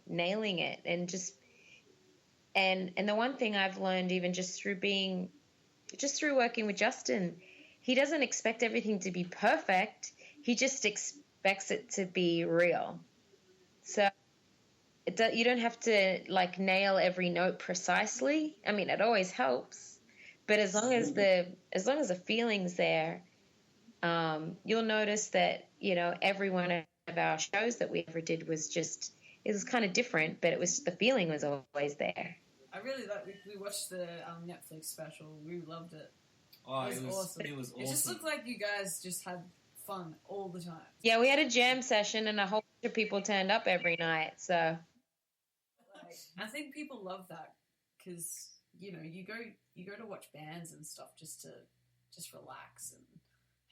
nailing it and just and the one thing I've learned even just through working with Justin, he doesn't expect everything to be perfect. He just expects it to be real. So you don't have to like nail every note precisely. I mean, it always helps, but as long as the feeling's there, you'll notice that every one of our shows that we ever did was kind of different, but the feeling was always there. I really we watched the Netflix special. We loved it. Oh, it was awesome. It was awesome. It just looked like you guys just had fun all the time. Yeah, we had a jam session and a whole bunch of people turned up every night. So I think people love that because you go to watch bands and stuff just to relax and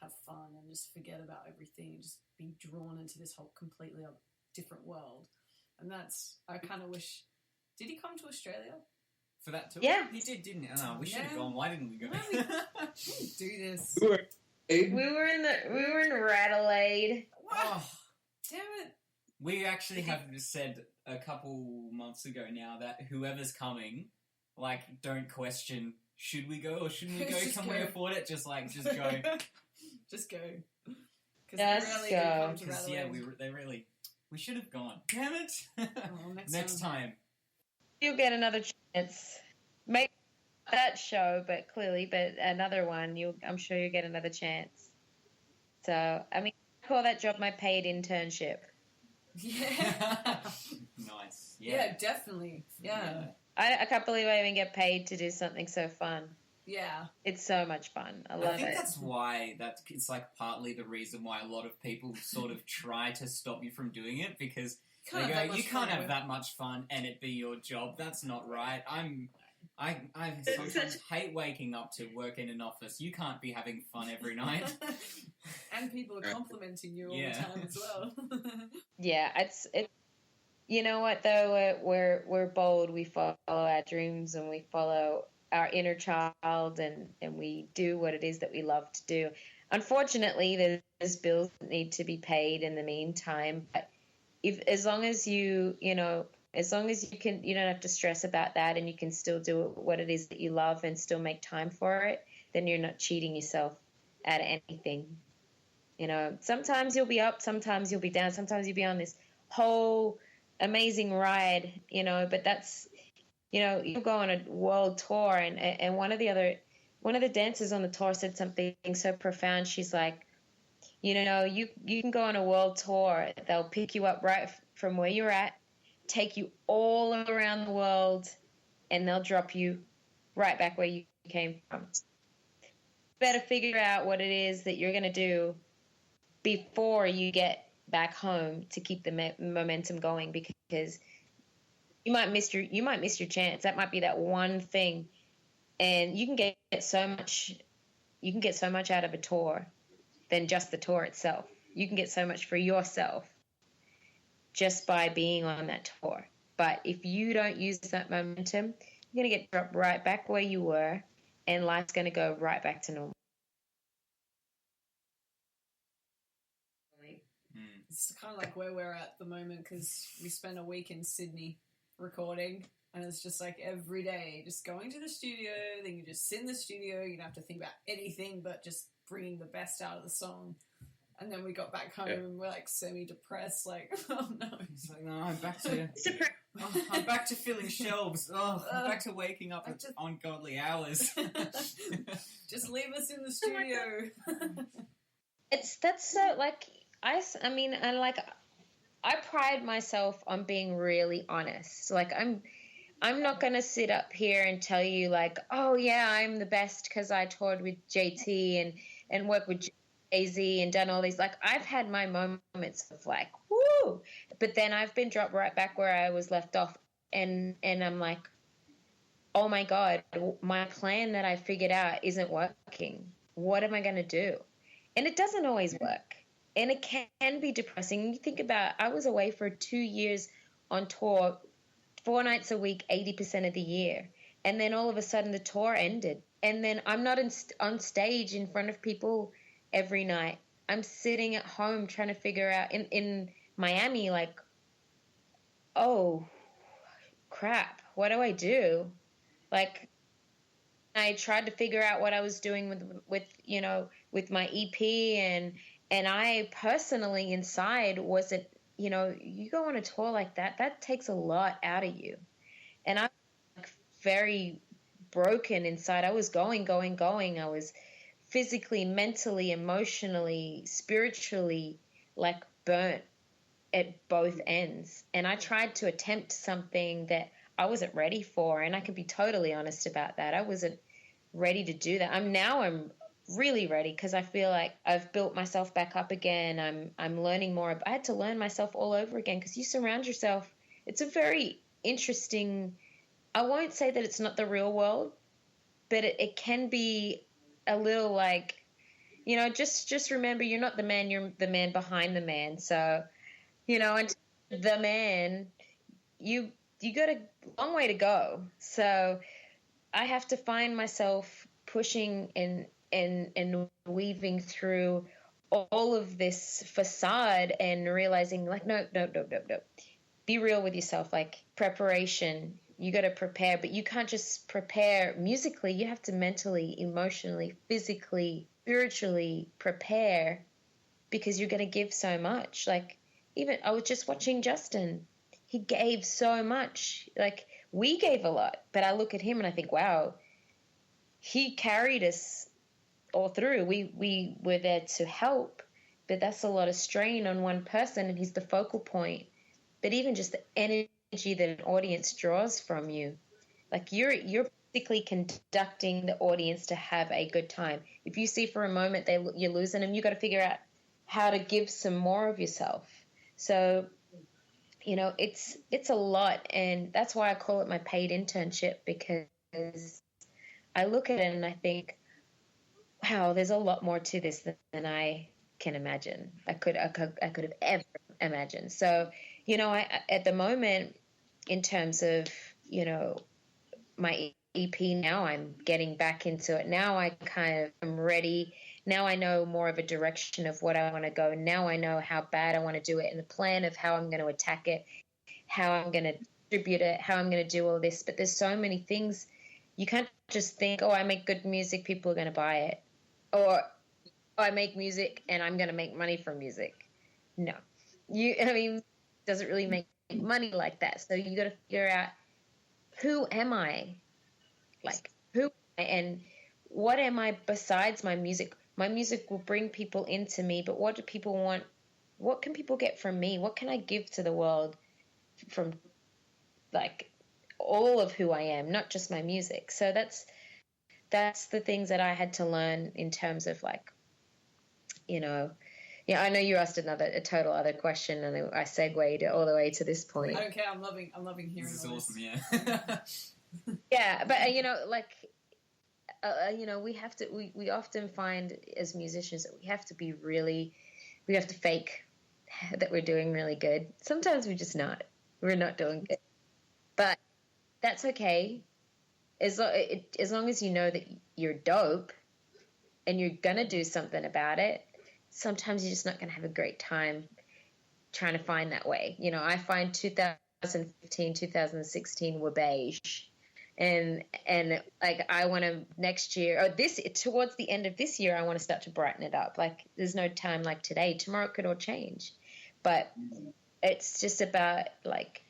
have fun and just forget about everything and just be drawn into this whole completely different world. And I kind of wish. Did he come to Australia for that tour? Yeah, he did, didn't he? Oh, we should have gone. Why didn't we go? We didn't do this. we were in Radelaide. Oh, damn it! We actually have said a couple months ago now that whoever's coming, like, don't question. Should we go or shouldn't we go? Can we afford it? Just go. Just go. Just go. Because we should have gone. Damn it! Oh, next time. You'll get another chance. that show, but another one, I'm sure you'll get another chance. So, I mean, I call that job my paid internship. Yeah. Nice. Yeah, definitely. Yeah. I can't believe I even get paid to do something so fun. Yeah. It's so much fun. I love I think it. that's why it's like partly the reason why a lot of people sort of try to stop you from doing it, because they go, you can't have that much fun and it be your job. That's not right. I sometimes hate waking up to work in an office. You can't be having fun every night. And people are complimenting you all the time as well. Yeah, it's you know what though, we're bold. We follow our dreams and we follow our inner child, and we do what it is that we love to do. Unfortunately, there's bills that need to be paid in the meantime, but as long as you can, you don't have to stress about that, and you can still do what it is that you love and still make time for it, then you're not cheating yourself out of anything. You know, sometimes you'll be up, sometimes you'll be down, sometimes you'll be on this whole amazing ride, you know, but that's, you know, you go on a world tour, and one of the dancers on the tour said something so profound. She's like, you know, you can go on a world tour. They'll pick you up right from where you're at, take you all around the world, and they'll drop you right back where you came from. Better figure out what it is that you're going to do before you get back home to keep the momentum going, because you might miss your chance. That might be that one thing, and you can get so much out of a tour than just the tour itself. You can get so much for yourself just by being on that tour. But if you don't use that momentum, you're going to get dropped right back where you were, and life's going to go right back to normal. It's kind of like where we're at the moment, because we spent a week in Sydney recording, and it's just like every day just going to the studio. Then you just sit in the studio, you don't have to think about anything but just bringing the best out of the song. And then we got back home and we're like semi-depressed, like, oh no. It's like, no, I'm back to filling shelves. Oh, I'm back to waking up at ungodly hours. Just leave us in the studio. That's so, like, I pride myself on being really honest. Like, I'm not going to sit up here and tell you, like, oh, yeah, I'm the best because I toured with JT and worked with Jay-Z and done all these. Like, I've had my moments of, like, woo! But then I've been dropped right back where I was left off. And I'm like, oh, my God, my plan that I figured out isn't working. What am I going to do? And it doesn't always work. And it can be depressing. You think about, I was away for 2 years on tour, 4 nights a week, 80% of the year. And then all of a sudden the tour ended. And then I'm not on stage in front of people every night. I'm sitting at home trying to figure out in Miami, like, oh, crap, what do I do? Like, I tried to figure out what I was doing with my EP, and I personally inside wasn't, you know, you go on a tour like that takes a lot out of you. And I'm like very broken inside. I was going. I was physically, mentally, emotionally, spiritually, like burnt at both ends. And I tried to attempt something that I wasn't ready for, and I can be totally honest about that. I wasn't ready to do that. I'm really ready, because I feel like I've built myself back up again. I'm learning more. I had to learn myself all over again, because you surround yourself. It's a very interesting, I won't say that it's not the real world, but it can be a little like, you know, just remember, you're not the man, you're the man behind the man. So, you know, and the man, you got a long way to go. So I have to find myself pushing and weaving through all of this facade and realizing, like, no. Be real with yourself. Like, preparation, you got to prepare, but you can't just prepare musically. You have to mentally, emotionally, physically, spiritually prepare, because you're going to give so much. Like, even I was just watching Justin. He gave so much. Like, we gave a lot, but I look at him and I think, wow, he carried us all through. We were there to help, but that's a lot of strain on one person, and he's the focal point. But even just the energy that an audience draws from you, like you're basically conducting the audience to have a good time. If you see for a moment you're losing them, you got to figure out how to give some more of yourself. So, you know, it's a lot, and that's why I call it my paid internship, because I look at it and I think, wow, there's a lot more to this than I can imagine. I could have ever imagined. So, you know, I at the moment, in terms of, you know, my EP now, I'm getting back into it. Now I kind of am ready. Now I know more of a direction of what I want to go. Now I know how bad I want to do it and the plan of how I'm going to attack it, how I'm going to distribute it, how I'm going to do all this. But there's so many things. You can't just think, oh, I make good music, people are going to buy it. Or I make music and I'm going to make money from music. No. It doesn't really make money like that. So you got to figure out, who am I? Like, who am I, and what am I besides my music? My music will bring people into me, but what do people want? What can people get from me? What can I give to the world from, like, all of who I am, not just my music? So that's the things that I had to learn in terms of, like, you know, yeah, I know you asked a total other question, and I segued all the way to this point. I don't care. I'm loving hearing This is all awesome, this. yeah. Yeah, but you know, like, you know, we often find as musicians that we have to fake that we're doing really good. Sometimes we're not doing good, but that's okay. As long as you know that you're dope and you're gonna do something about it. Sometimes you're just not gonna have a great time trying to find that way. You know, I find 2015, 2016 were beige. And like, I want to next year, or towards the end of this year, I want to start to brighten it up. Like, there's no time like today. Tomorrow it could all change. But it's just about, like,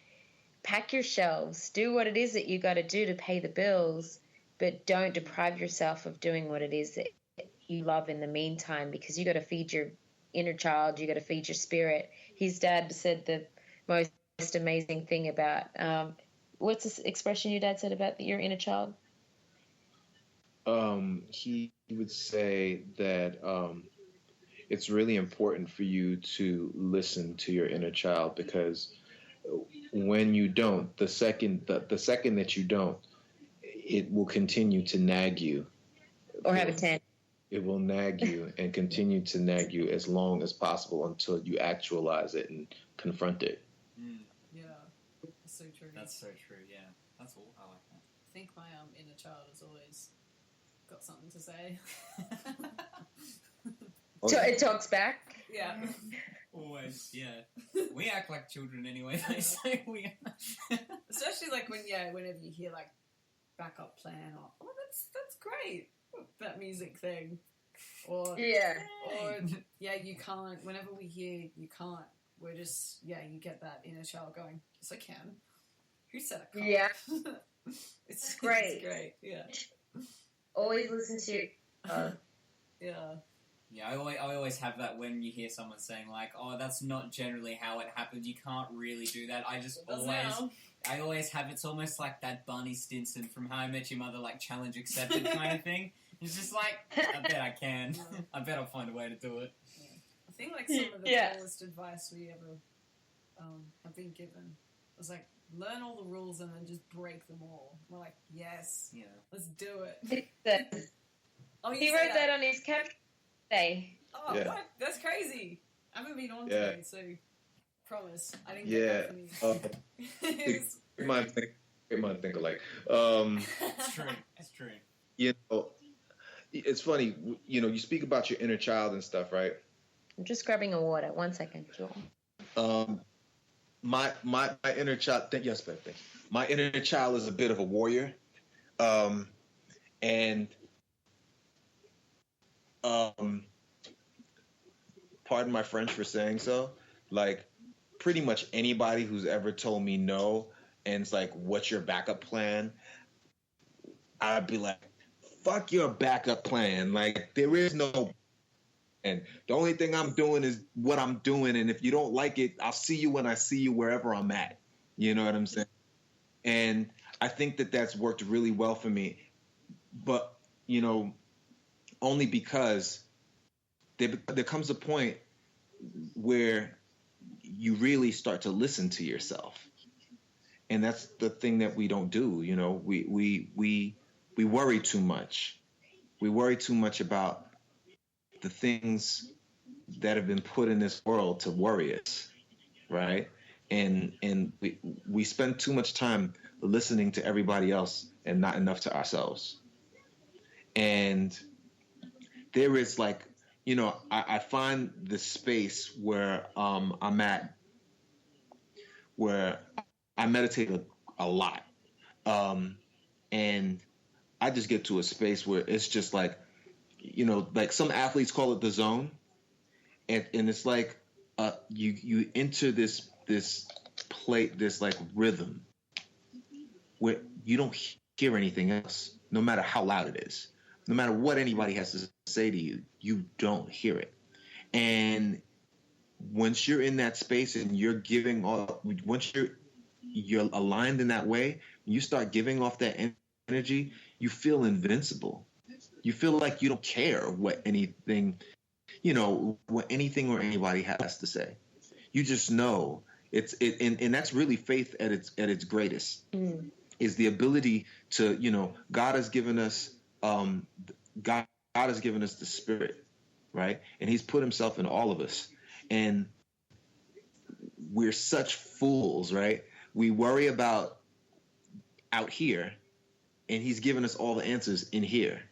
pack your shelves, do what it is that you got to do to pay the bills, but don't deprive yourself of doing what it is that you love in the meantime, because you got to feed your inner child, you got to feed your spirit. His dad said the most amazing thing about, what's this expression your dad said about your inner child? He would say that it's really important for you to listen to your inner child, because when you don't, the second that you don't, it will continue to nag you. Or have a 10. It will nag you and continue to nag you as long as possible until you actualize it and confront it. Yeah, that's so true. That's so true, yeah. That's all. I like that. I think my inner child has always got something to say. So it talks back. Yeah. Always, yeah. We act like children anyway, they say we are. Especially like whenever you hear like backup plan or, oh, that's great, that music thing. Or Yeah. or you can't, whenever we hear you can't, we're just, you get that inner child going, yes I can. Who said I can't? Yeah. It's great. It's great, yeah. Always listen to Yeah. Yeah, I always have that when you hear someone saying like, "Oh, that's not generally how it happens. You can't really do that." I just I always have. It's almost like that Barney Stinson from How I Met Your Mother, like challenge accepted kind of thing. It's just like, I bet I can. I bet I'll find a way to do it. Yeah. I think like some of the coolest advice we ever have been given was like, learn all the rules and then just break them all. We're like, yes, let's do it. Oh, he wrote that on his cap day. Oh, Yeah. what? That's crazy. I haven't been on Yeah. today, so promise. I didn't get that from you. It was- We might think alike. It's true. It's true. You know, it's funny. You know, you speak about your inner child and stuff, right? I'm just grabbing a water. 1 second, Joel. My inner child. Yes, babe. Thank you. My inner child is a bit of a warrior, and pardon my French for saying so. Like, pretty much anybody who's ever told me no, and it's like, "What's your backup plan?" I'd be like, fuck your backup plan. Like, there is no. And the only thing I'm doing is what I'm doing. And if you don't like it, I'll see you when I see you wherever I'm at. You know what I'm saying? And I think that that's worked really well for me. But, you know, only because there comes a point where you really start to listen to yourself. And that's the thing that we don't do. You know, we worry too much. We worry too much about the things that have been put in this world to worry us, right? And we spend too much time listening to everybody else and not enough to ourselves. And there is, like, you know, I find the space where I'm at, where I meditate a lot. And I just get to a space where it's just like, you know, like some athletes call it the zone. And it's like you enter this like rhythm where you don't hear anything else, no matter how loud it is. No matter what anybody has to say to you, you don't hear it. And once you're in that space and you're giving off, once you're aligned in that way, you start giving off that energy, you feel invincible. You feel like you don't care what anything, you know, what anything or anybody has to say. You just know and that's really faith at its greatest. Is the ability to, you know, God has given us the Spirit, right? And He's put Himself in all of us. And we're such fools, right? We worry about out here, and He's given us all the answers in here,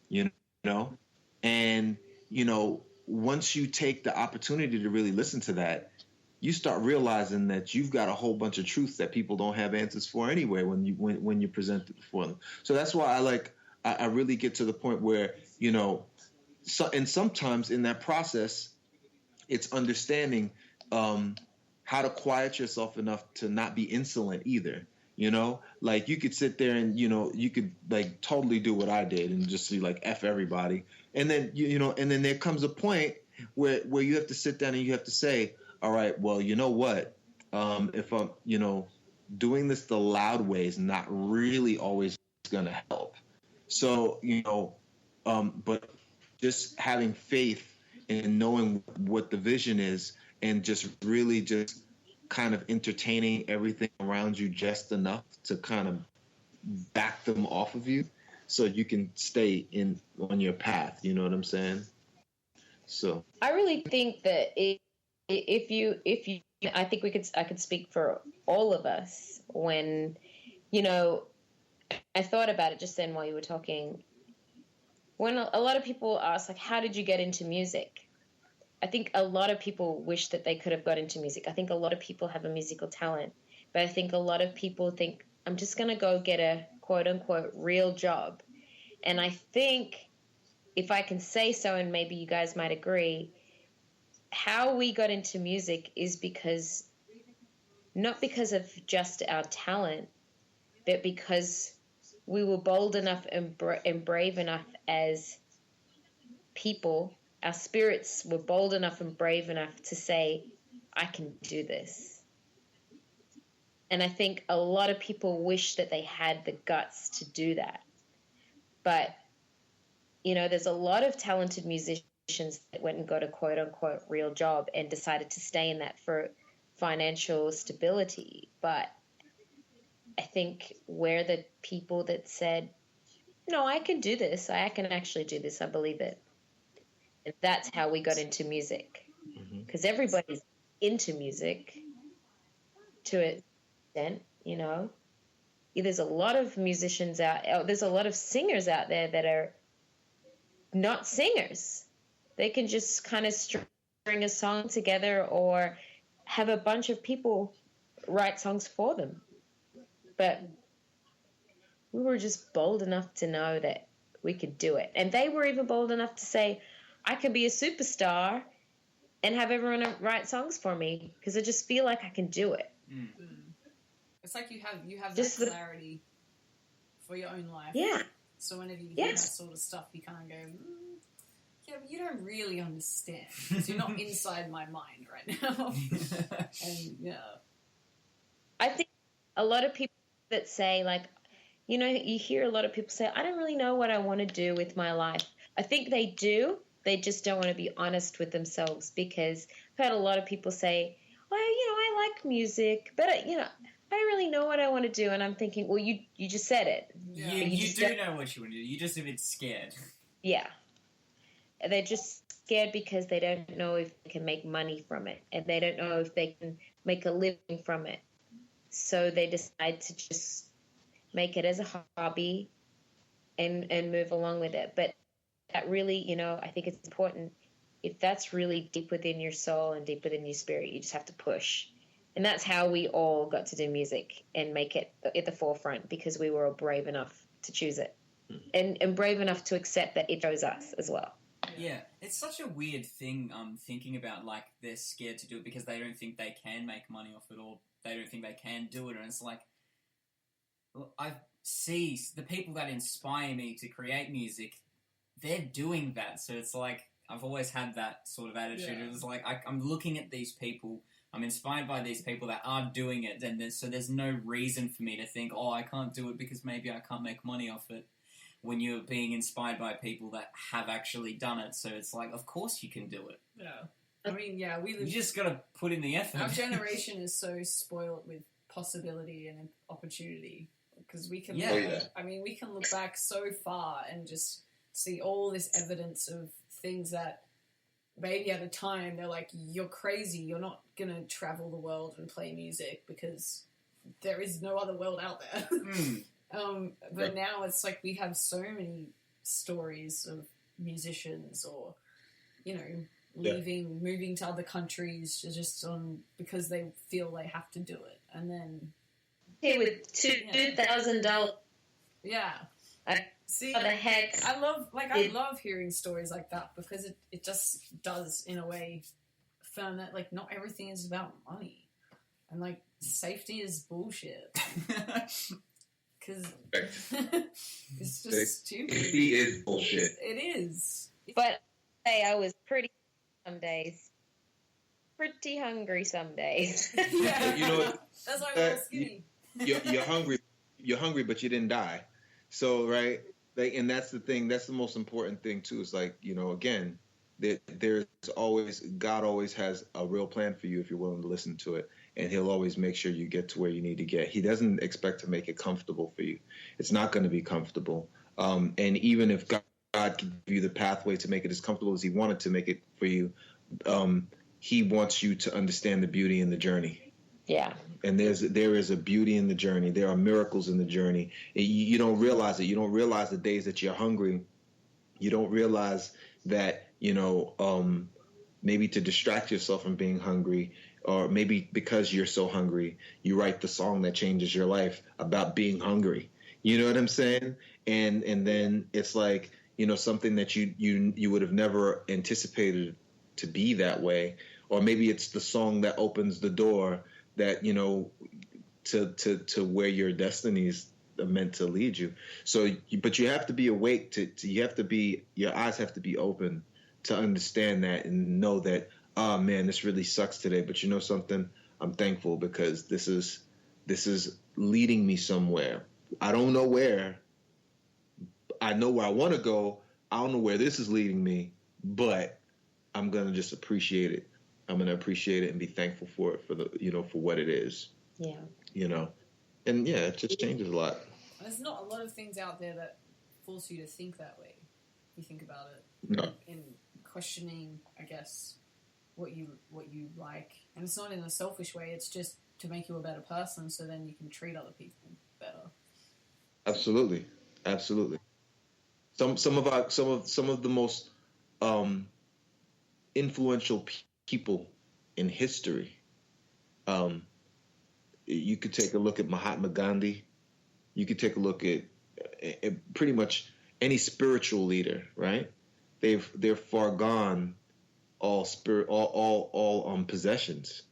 you know? And, you know, once you take the opportunity to really listen to that, you start realizing that you've got a whole bunch of truths that people don't have answers for anyway when you present it before them. So that's why I really get to the point where, you know, and sometimes in that process, it's understanding how to quiet yourself enough to not be insolent either. You know, like you could sit there and, you know, you could like totally do what I did and just see like F everybody. And then, you know, and then there comes a point where you have to sit down and you have to say, all right, well, you know what, if I'm, you know, doing this the loud way is not really always going to help. So, you know, but just having faith and knowing what the vision is and just really just kind of entertaining everything around you just enough to kind of back them off of you so you can stay on your path. You know what I'm saying? So I really think that if you, I think I could speak for all of us when, you know, I thought about it just then while you were talking. When a lot of people ask, like, how did you get into music? I think a lot of people wish that they could have got into music. I think a lot of people have a musical talent, but I think a lot of people think, I'm just going to go get a quote unquote real job. And I think, if I can say so, and maybe you guys might agree, how we got into music is not because of just our talent, but because we were bold enough and brave enough as people. Our spirits were bold enough and brave enough to say, I can do this. And I think a lot of people wish that they had the guts to do that. But, you know, there's a lot of talented musicians that went and got a quote-unquote real job and decided to stay in that for financial stability. But I think we're the people that said, no, I can do this. I can actually do this. I believe it. And that's how we got into music. Because everybody's into music to an extent, you know. There's a lot of musicians there's a lot of singers out there that are not singers. They can just kind of string a song together or have a bunch of people write songs for them. But we were just bold enough to know that we could do it. And they were even bold enough to say, I can be a superstar and have everyone write songs for me because I just feel like I can do it. It's like you have Just that clarity for your own life. Yeah. So whenever you hear Yes. that sort of stuff, you kind of go, yeah, but you don't really understand. 'Cause you're not inside my mind right now. And yeah. I think a lot of people that say, like, you know, you hear a lot of people say, I don't really know what I want to do with my life. I think they do. They just don't want to be honest with themselves, because I've had a lot of people say, well, you know, I like music, but, you know, I don't really know what I want to do. And I'm thinking, well, you just said it. Yeah. You just do don't- know what you want to do. You're just a bit scared. Yeah. They're just scared because they don't know if they can make money from it, and they don't know if they can make a living from it. So they decide to just make it as a hobby and move along with it. But that really, you know, I think it's important. If that's really deep within your soul and deep within your spirit, you just have to push. And that's how we all got to do music and make it at the forefront, because we were all brave enough to choose it, and brave enough to accept that it chose us as well. Yeah, it's such a weird thing. Thinking about, like, they're scared to do it because they don't think they can make money off it, or they don't think they can do it. And it's like, I see the people that inspire me to create music, they're doing that. So it's like, I've always had that sort of attitude. Yeah. It was like, I'm looking at these people, I'm inspired by these people that are doing it, and so there's no reason for me to think, oh, I can't do it because maybe I can't make money off it, when you're being inspired by people that have actually done it. So it's like, of course you can do it. Yeah. I mean, yeah, we You live. just got to put in the effort. Our generation is so spoiled with possibility and opportunity, because we can. Yeah. Oh, yeah. I mean, we can look back so far and just see all this evidence of things that maybe at a time they're like, you're crazy, you're not gonna travel the world and play music because there is no other world out there. But now it's like we have so many stories of musicians, or, you know, moving to other countries just because they feel they have to do it, and then Here with $2,000. yeah. I- See, What the heck? I love hearing stories like that, because it just does, in a way, affirm that, like, not everything is about money, and, like, safety is bullshit. Because it's just stupid. He is bullshit. It is. But hey, I was pretty some days. Pretty hungry some days. Yeah. You know what? That's why we're all skinny. You're hungry. You're hungry, but you didn't die. So, right, like, and that's the thing. That's the most important thing too. Is like, you know, again, that there's always, God always has a real plan for you if you're willing to listen to it, and He'll always make sure you get to where you need to get. He doesn't expect to make it comfortable for you. It's not going to be comfortable. And even if God can give you the pathway to make it as comfortable as He wanted to make it for you, He wants you to understand the beauty in the journey. Yeah. And there is a beauty in the journey. There are miracles in the journey. You don't realize it. You don't realize the days that you're hungry. You don't realize that, you know, maybe to distract yourself from being hungry, or maybe because you're so hungry, you write the song that changes your life about being hungry. You know what I'm saying? And then it's like, you know, something that you would have never anticipated to be that way. Or maybe it's the song that opens the door that, you know, to where your destiny is meant to lead you. So, but you have to be awake your eyes have to be open to understand that and know that, oh man, this really sucks today. But you know something? I'm thankful, because this is leading me somewhere. I don't know where. I know where I want to go. I don't know where this is leading me, but I'm going to just appreciate it. I'm going to appreciate it and be thankful for it, for what it is. Yeah. You know, and yeah, it just changes a lot. There's not a lot of things out there that force you to think that way. If you think about it, No. in questioning, I guess, what you like, and it's not in a selfish way. It's just to make you a better person, so then you can treat other people better. Absolutely. Some of the most influential people in history. You could take a look at Mahatma Gandhi. You could take a look at pretty much any spiritual leader, right? They're foregone all possessions,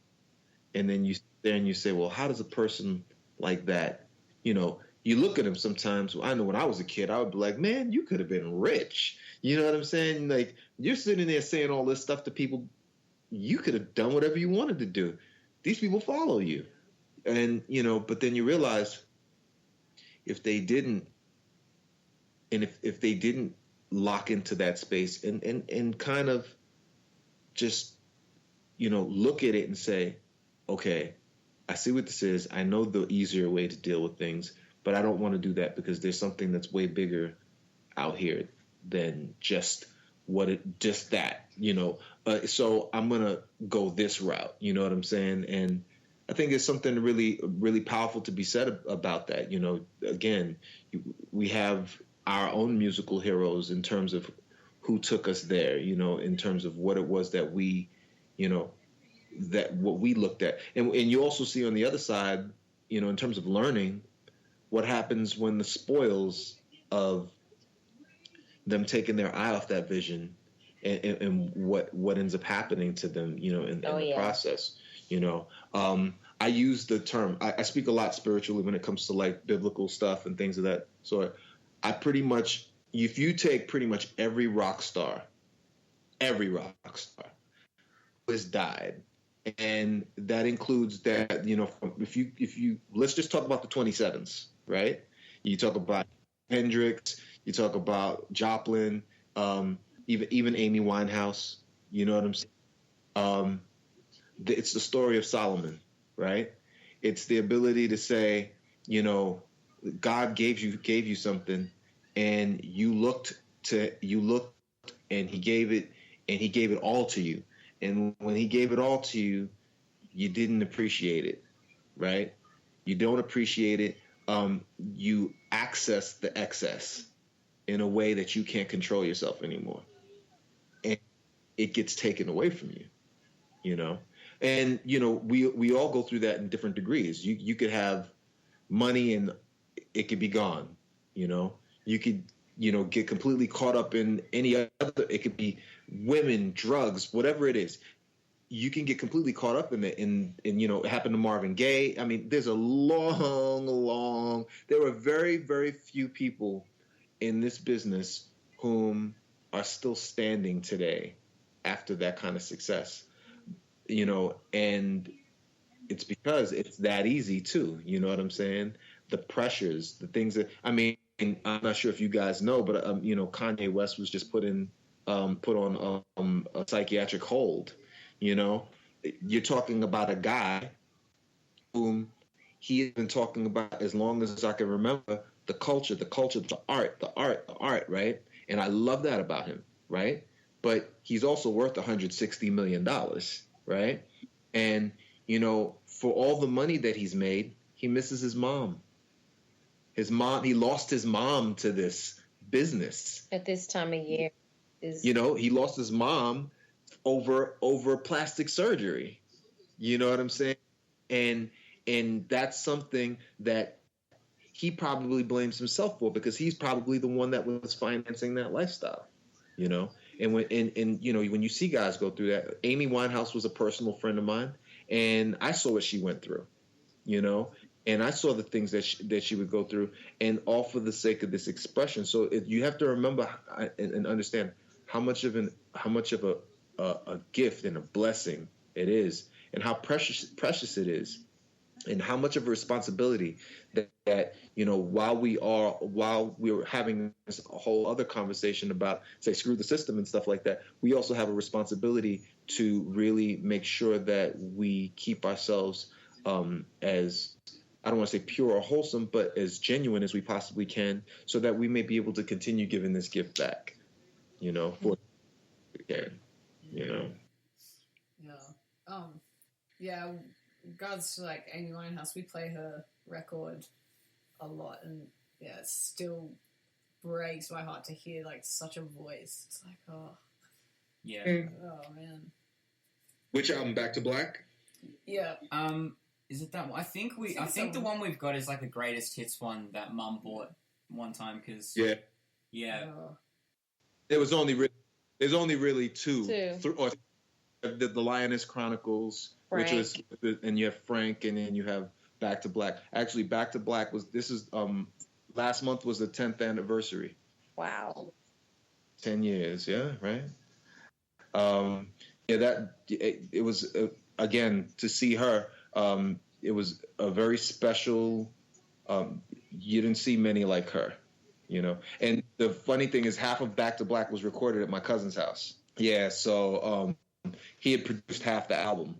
and then you sit there and you say, well, how does a person like that, you know, you look at him sometimes. I know when I was a kid, I would be like, man, you could have been rich. You know what I'm saying? Like, you're sitting there saying all this stuff to people. You could have done whatever you wanted to do. These people follow you. And, but then you realize if they didn't, and if they didn't lock into that space and kind of just, look at it and say, okay, I see what this is. I know the easier way to deal with things, but I don't want to do that because there's something that's way bigger out here than just that. So I'm going to go this route. You know what I'm saying? And I think it's something really, really powerful to be said about that. Again, we have our own musical heroes in terms of who took us there, in terms of what it was that we, that what we looked at. And you also see on the other side, in terms of learning, what happens when the spoils of them taking their eye off that vision and what ends up happening to them, in the process. I use the term, I speak a lot spiritually when it comes to like biblical stuff and things of that sort. I pretty much, if you take pretty much every rock star who has died, and that includes that, if you let's just talk about the 27s, right? You talk about Hendrix, you talk about Joplin, even Amy Winehouse, you know what I'm saying? It's the story of Solomon, right? It's the ability to say, God gave you something, and you looked and he gave it all to you. And when he gave it all to you, you didn't appreciate it, right? You don't appreciate it. You access the excess in a way that you can't control yourself anymore. And it gets taken away from you, And, we all go through that in different degrees. You could have money and it could be gone, You could, get completely caught up in any other, it could be women, drugs, whatever it is. You can get completely caught up in it. And it happened to Marvin Gaye. I mean, there's a there are very, very few people in this business whom are still standing today after that kind of success, and it's because it's that easy too. You know what I'm saying? The pressures, the things that, I'm not sure if you guys know, but Kanye West was just put on a psychiatric hold. You're talking about a guy whom he has been talking about as long as I can remember, the culture, the art, right? And I love that about him, right? But he's also worth $160 million, right? And, for all the money that he's made, he misses his mom. He lost his mom to this business. At this time of year. He lost his mom over plastic surgery. You know what I'm saying? And that's something that he probably blames himself for, because he's probably the one that was financing that lifestyle, And when you see guys go through that, Amy Winehouse was a personal friend of mine, and I saw what she went through, and I saw the things that she would go through, and all for the sake of this expression. So you have to remember and understand how much of a gift and a blessing it is, and how precious it is, and how much of a responsibility that while we're having this whole other conversation about, say, screw the system and stuff like that, we also have a responsibility to really make sure that we keep ourselves as, I don't want to say pure or wholesome, but as genuine as we possibly can, so that we may be able to continue giving this gift back, for again, Yeah. Yeah. Regards to like Amy Winehouse, we play her record a lot, and yeah, it still breaks my heart to hear like such a voice. It's like, oh man. Which album? Back to Black? Yeah. Is it that one? I think the one we've got is like a greatest hits one that Mum bought one time, because yeah. There's only really two. Or the Lioness Chronicles, Frank. which was, and you have Frank, and then you have Back to Black. Actually, Back to Black last month was the 10th anniversary. Wow. 10 years, yeah, right. It was again, to see her. It was a very special. You didn't see many like her, you know. And the funny thing is, half of Back to Black was recorded at my cousin's house. Yeah, so he had produced half the album,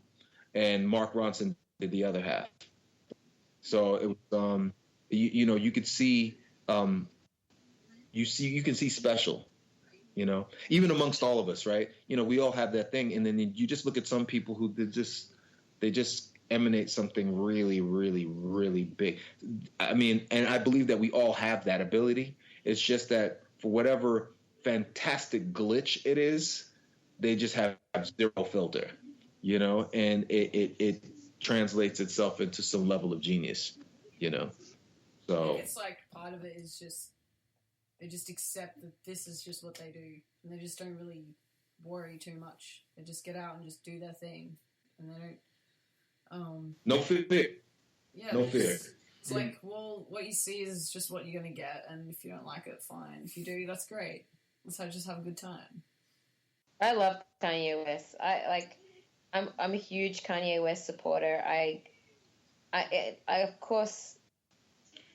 and Mark Ronson did the other half. So it was, you could see, you can see special, you know, even amongst all of us, right? You know, we all have that thing, and then you just look at some people who they just emanate something really, really, really big. I mean, and I believe that we all have that ability. It's just that for whatever fantastic glitch it is, they just have zero filter, you know, and it translates itself into some level of genius, you know. I So think it's like part of it is just they just accept that this is just what they do, and they just don't really worry too much. They just get out and just do their thing, and they don't. no fear. Yeah, No fear. It's like, well, what you see is just what you're gonna get, and if you don't like it, fine. If you do, that's great. Let's just have a good time. I love Kanye West. I'm a huge Kanye West supporter. I of course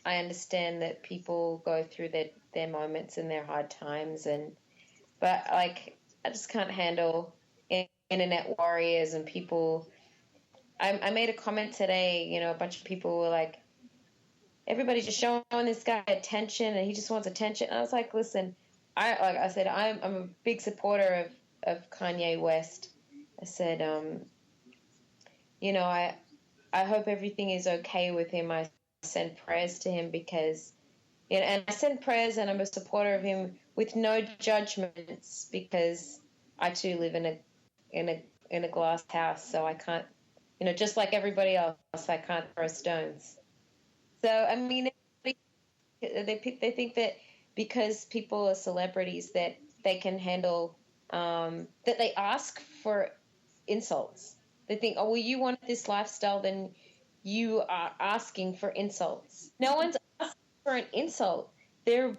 I understand that people go through their moments and their hard times, but like I just can't handle internet warriors and people. I made a comment today. You know, a bunch of people were like, everybody's just showing this guy attention, and he just wants attention. And I was like, listen, I said, I'm a big supporter of Kanye West. I said, you know, I hope everything is okay with him. I send prayers to him because, you know, and I send prayers, and I'm a supporter of him with no judgments because I too live in a glass house, so I can't, you know, just like everybody else, I can't throw stones. So I mean, they think that because people are celebrities that they can handle that they ask for insults. They think, oh, well, you want this lifestyle, then you are asking for insults. No one's asking for an insult. They're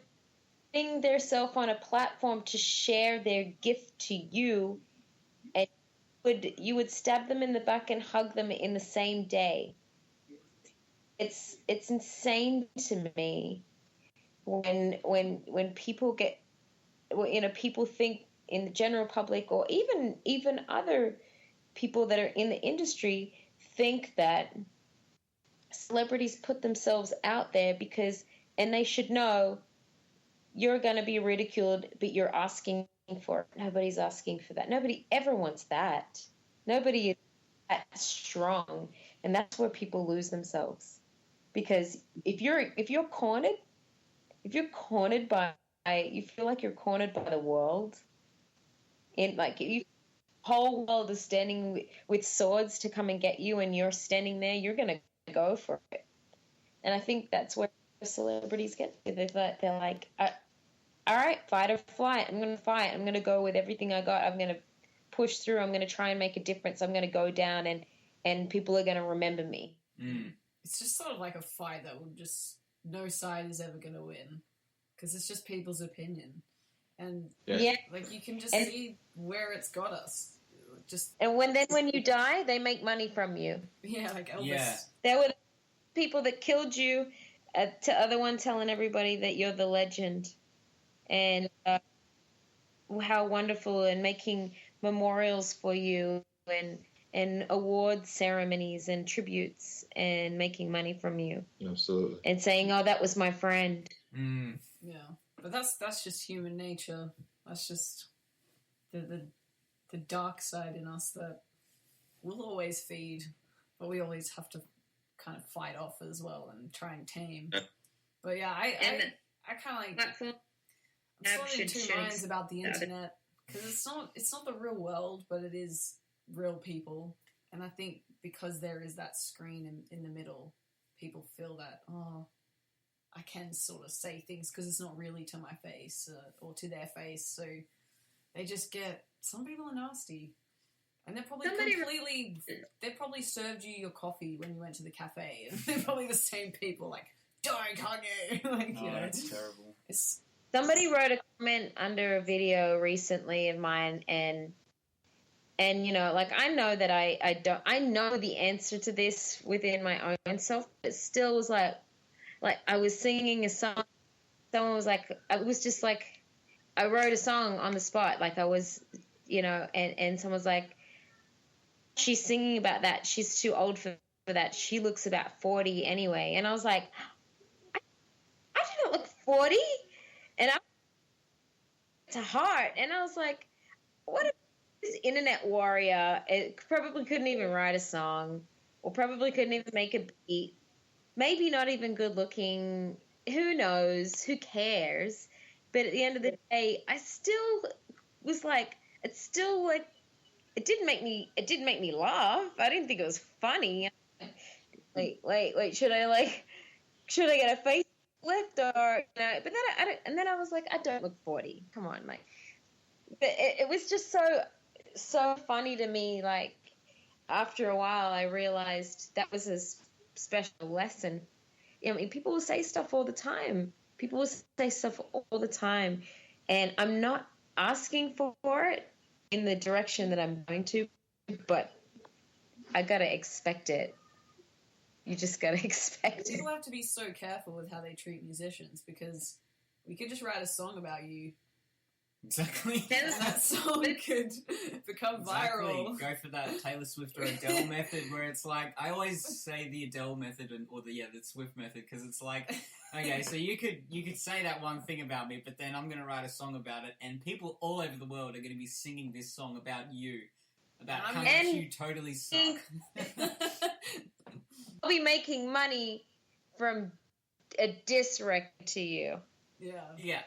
putting themselves on a platform to share their gift to you, and you would stab them in the back and hug them in the same day. It's insane to me when people get, you know, people think in the general public, or even other people that are in the industry, think that celebrities put themselves out there and they should know you're going to be ridiculed, but you're asking for it. Nobody's asking for that. Nobody ever wants that. Nobody is that strong, and that's where people lose themselves. Because if you're cornered by, you feel like you're cornered by the world, and like you whole world is standing with swords to come and get you, and you're standing there, you're going to go for it. And I think that's where celebrities get to. They're like, all right, fight or flight. I'm going to fight. I'm going to go with everything I got. I'm going to push through. I'm going to try and make a difference. I'm going to go down, and people are going to remember me. Mm. It's just sort of like a fight that will just, no side is ever going to win, because it's just people's opinion. And Yeah. like you can just see where it's got us. Just And when you die, they make money from you. yeah, like Elvis. Yeah. There were people that killed you, to other one telling everybody that you're the legend, and how wonderful, and making memorials for you, and award ceremonies and tributes, and making money from you. Absolutely. And saying, oh, that was my friend. Mm. Yeah, but that's just human nature. That's just the dark side in us that we'll always feed, but we always have to kind of fight off as well and try and tame. But yeah, I kind of like. Platform. I'm sort of in two minds about the internet, because it's not the real world, but it is real people. And I think because there is that screen in the middle, people feel that, oh, I can sort of say things because it's not really to my face or to their face. So they just get, some people are nasty. And they're probably they probably served you your coffee when you went to the cafe. And they're probably the same people, like, die, Kanye! Like, Oh, you know, that's terrible. it's... Somebody wrote a comment under a video recently of mine, and you know, like, I know that I know the answer to this within my own self, but it still was like I was singing a song. Someone was like, it was just like, I wrote a song on the spot. Like, I was, you know, and someone was like, she's singing about that. She's too old for that. She looks about 40 anyway. And I was like, I do not look 40. And I to heart. And I was like, what if this internet warrior probably couldn't even write a song, or probably couldn't even make a beat, maybe not even good looking, who knows, who cares? But at the end of the day, I still was like, it's still like, it didn't make me laugh. I didn't think it was funny. Wait, should I get a face lift, or, you know? But then I was like, I don't look 40. Come on, like, but it was just so funny to me. Like, after a while, I realized that was a special lesson. I mean, people will say stuff all the time. And I'm not asking for it in the direction that I'm going to, but I gotta expect it. You just gotta expect it. People have to be so careful with how they treat musicians, because we could just write a song about you, Exactly. and that song could become viral. Go for that Taylor Swift or Adele method, where it's like, I always say the Adele method or the Swift method, because it's like, okay, so you could say that one thing about me, but then I'm going to write a song about it, and people all over the world are going to be singing this song about you, about how much you totally suck. I'll be making money from a diss record to you. Yeah.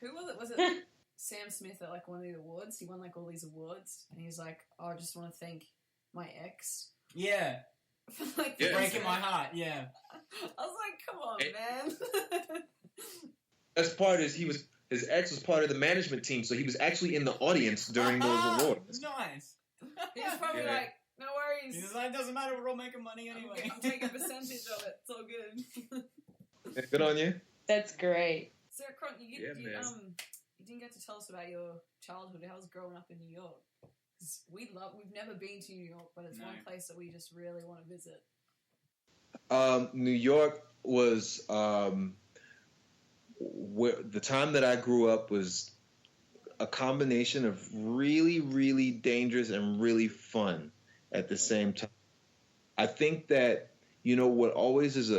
Who was it? Was it Sam Smith at, like, one of the awards? He won, like, all these awards, and he's like, "Oh, I just want to thank my ex." Yeah. For, like, Yeah. Breaking my heart, yeah. I was like, come on, man. Best part is his ex was part of the management team, so he was actually in the audience during those awards. Nice. He was probably Yeah. like, no worries. He's like, doesn't matter, we're all making money anyway. I'm taking a percentage of it. It's all good. Yeah, good on you. That's great. So, Krunk, you didn't get to tell us about your childhood. How was growing up in New York? Because we've never been to New York, but it's one place that we just really want to visit. New York was where the time that I grew up was a combination of really, really dangerous and really fun at the same time. I think that, you know, what always is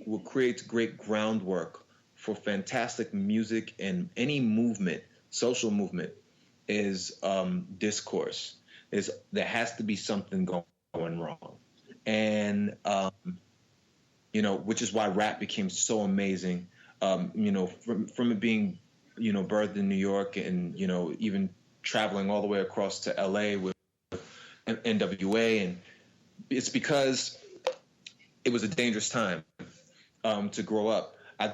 what creates great groundwork for fantastic music and any movement, social movement, is discourse. There has to be something going wrong, and you know, which is why rap became so amazing. You know, from it being, you know, birthed in New York, and, you know, even traveling all the way across to LA with NWA, and it's because it was a dangerous time to grow up. I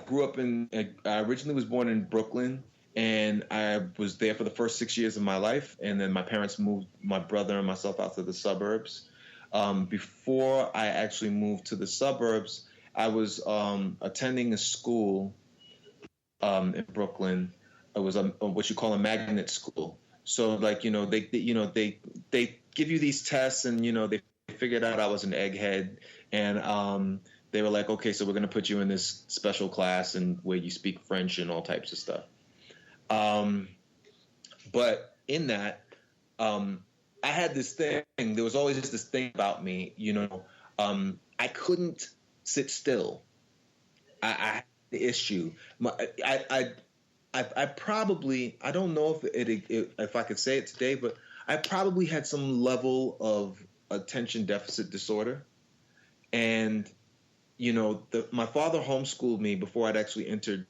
originally was born in Brooklyn, and I was there for the first 6 years of my life, and then my parents moved my brother and myself out to the suburbs. Before I actually moved to the suburbs, I was attending a school in Brooklyn. It was what you call a magnet school. So, like, you know, they give you these tests, and, you know, they figured out I was an egghead, and they were like, okay, so we're going to put you in this special class and where you speak French and all types of stuff. But in that, I had this thing. There was always just this thing about me, you know. I couldn't sit still. I had the issue. I probably, I don't know if I could say it today, but I probably had some level of attention deficit disorder. And, you know, my father homeschooled me before I'd actually entered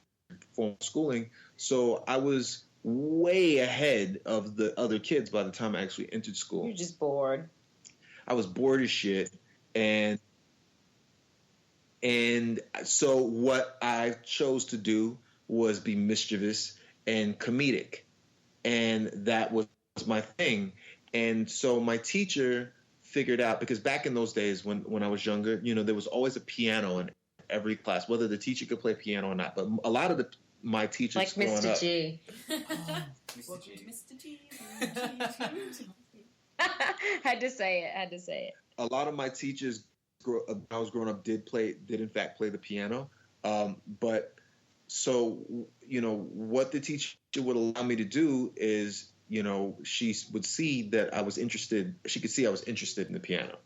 formal schooling. So I was way ahead of the other kids by the time I actually entered school. You're just bored. I was bored as shit. And so what I chose to do was be mischievous and comedic. and that was my thing. And so my teacher figured out, because back in those days when I was younger, there was always a piano in every class, whether the teacher could play piano or not. But a lot of my teachers Like growing Mr. up, G. Mr. G. Had to say it. a lot of my teachers when I was growing up did in fact play the piano. But so, what the teacher would allow me to do is, she would see that I was interested. She could see I was interested in the piano.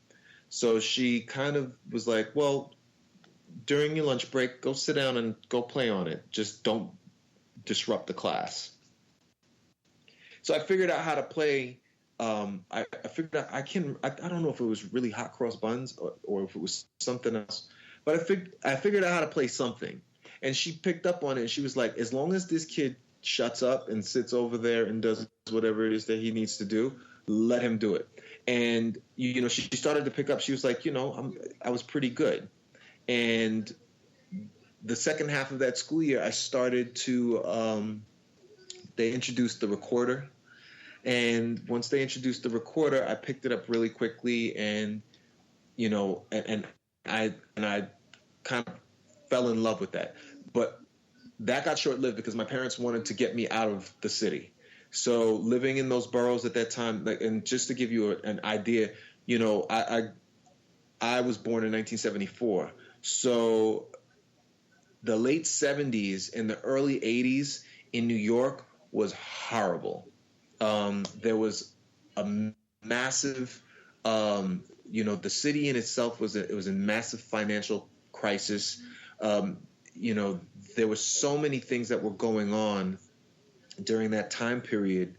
So she kind of was like, well, during your lunch break, go sit down and go play on it. Just don't disrupt the class. So I figured out how to play. I figured out I don't know if it was really hot cross buns or if it was something else, but I figured out how to play something. And she picked up on it, and she was like, as long as this kid shuts up and sits over there and does whatever it is that he needs to do, let him do it. And, she started to pick up. She was like, I was pretty good. And the second half of that school year, I started to, they introduced the recorder. And once they introduced the recorder, I picked it up really quickly, and, and I kind of fell in love with that. But that got short-lived because my parents wanted to get me out of the city. So living in those boroughs at that time, and just to give you an idea, I was born in 1974. So the late 70s and the early 80s in New York was horrible. There was a massive, the city in itself was a massive financial crisis. There were so many things that were going on during that time period,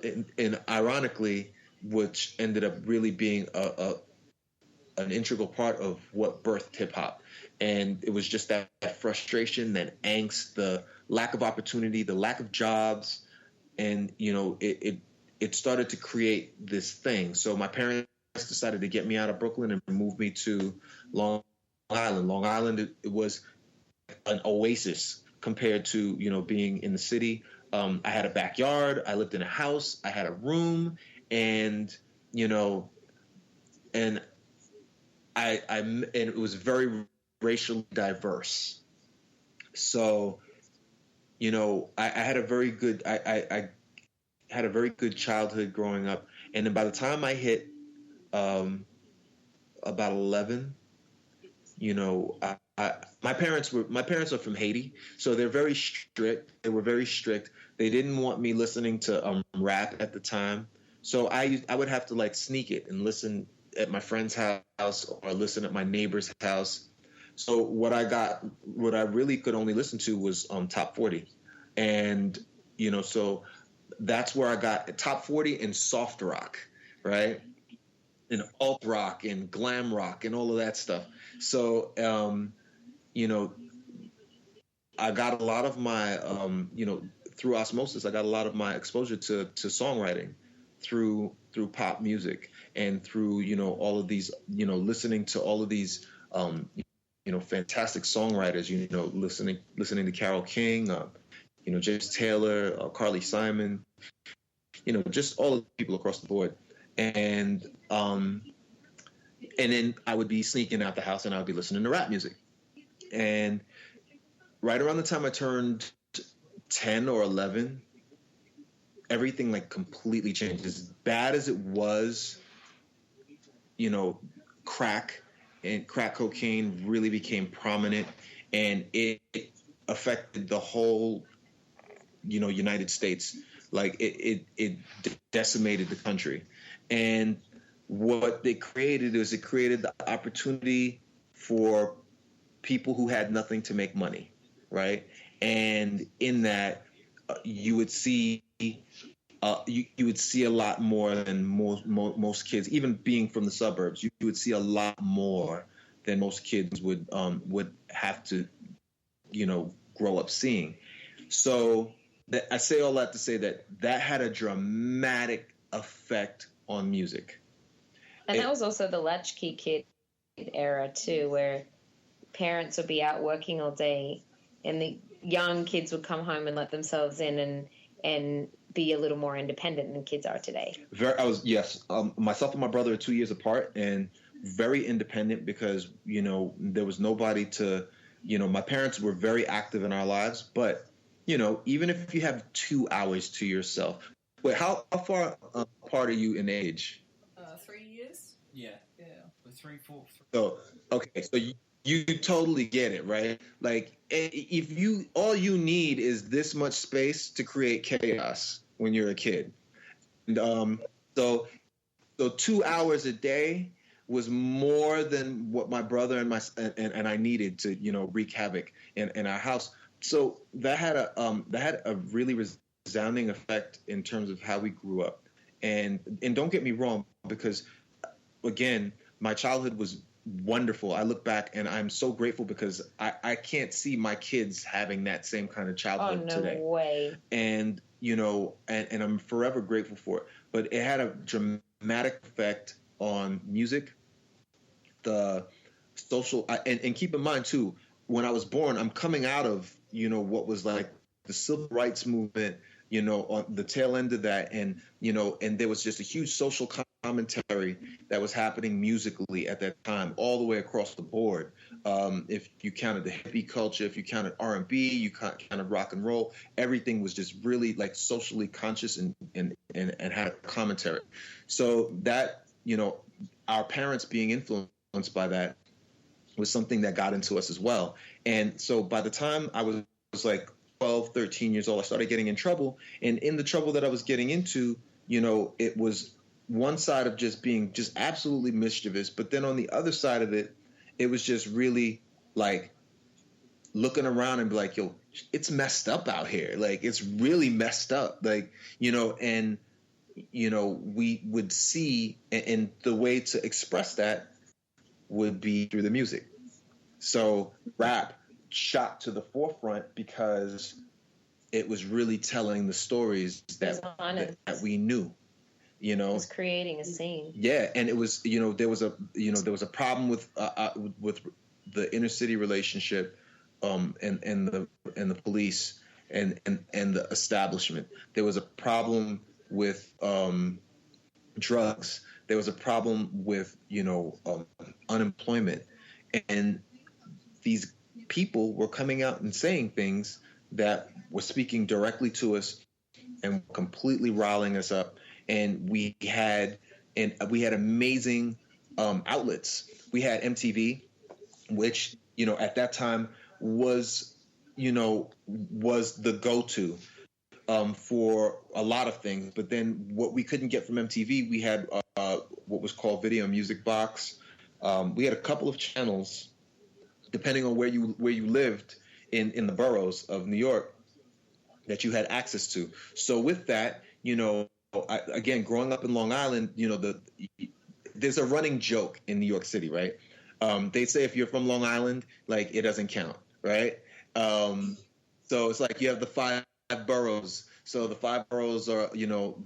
and ironically, which ended up really being an integral part of what birthed hip hop. And it was just that frustration, that angst, the lack of opportunity, the lack of jobs, and it started to create this thing. So my parents decided to get me out of Brooklyn and move me to Long Island. Long Island, it was an oasis compared to being in the city. I had a backyard. I lived in a house. I had a room, and and it was very racially diverse. So I had a very good I had a very good childhood growing up, and then by the time I hit about 11, my parents are from Haiti, so they're very strict. They were very strict. They didn't want me listening to rap at the time, so I would have to sneak it and listen at my friend's house or listen at my neighbor's house. So what I really could only listen to was top 40, and so that's where I got top 40 and soft rock, right, and alt rock and glam rock and all of that stuff. So I got a lot of my through osmosis, I got a lot of my exposure to songwriting through pop music and through all of these listening to all of these fantastic songwriters, listening to Carole King, James Taylor, Carly Simon, just all of the people across the board. And then I would be sneaking out the house and I would be listening to rap music. And right around the time I turned 10 or 11, everything completely changed. As bad as it was, crack cocaine really became prominent, and it affected the whole United States. It decimated the country. And what it created the opportunity for people who had nothing to make money, right? And in that, you would see you would see a lot more than most kids, even being from the suburbs. You would see a lot more than most kids would have to, grow up seeing. So I say all that to say that had a dramatic effect on music. And that was also the latchkey kid era too, where parents would be out working all day and the young kids would come home and let themselves in, and be a little more independent than kids are today? Yes. Myself and my brother are 2 years apart, and very independent because there was nobody to, my parents were very active in our lives, but even if you have 2 hours to yourself. Wait, how far apart are you in age? 3 years. Yeah. Yeah. With 3, 4. So okay, so you totally get it, right? Like if you all you need is this much space to create chaos when you're a kid. And, so 2 hours a day was more than what my brother and I needed to wreak havoc in our house. So that had a really resounding effect in terms of how we grew up. And don't get me wrong, because again, my childhood was wonderful. I look back and I'm so grateful because I can't see my kids having that same kind of Oh, childhood no today. way. And and I'm forever grateful for it. But it had a dramatic effect on music, the social, and keep in mind too, when I was born, I'm coming out of what was like the civil rights movement, on the tail end of that, and and there was just a huge social commentary that was happening musically at that time, all the way across the board. If you counted the hippie culture, if you counted R&B, you counted rock and roll, everything was just really like socially conscious and had a commentary. So that our parents being influenced by that was something that got into us as well. And so by the time I was like 12, 13 years old, I started getting in trouble. And in the trouble that I was getting into, it was one side of just being just absolutely mischievous. But then on the other side of it, it was just really like looking around and be like, yo, it's messed up out here. Like, it's really messed up. Like, and, we would see, and the way to express that would be through the music. So rap shot to the forefront because it was really telling the stories that we knew. It was creating a scene. Yeah, and it was there was a problem with the inner city relationship, and the police and the establishment. There was a problem with drugs. There was a problem with unemployment, and these people were coming out and saying things that were speaking directly to us and completely riling us up. And we had amazing outlets. We had MTV, which at that time was the go-to for a lot of things. But then what we couldn't get from MTV, we had what was called Video Music Box. We had a couple of channels, depending on where you lived in the boroughs of New York, that you had access to. So with that, again, growing up in Long Island, there's a running joke in New York City, right? They say if you're from Long Island, like, it doesn't count, right? So it's like you have the 5 boroughs. So the 5 boroughs are,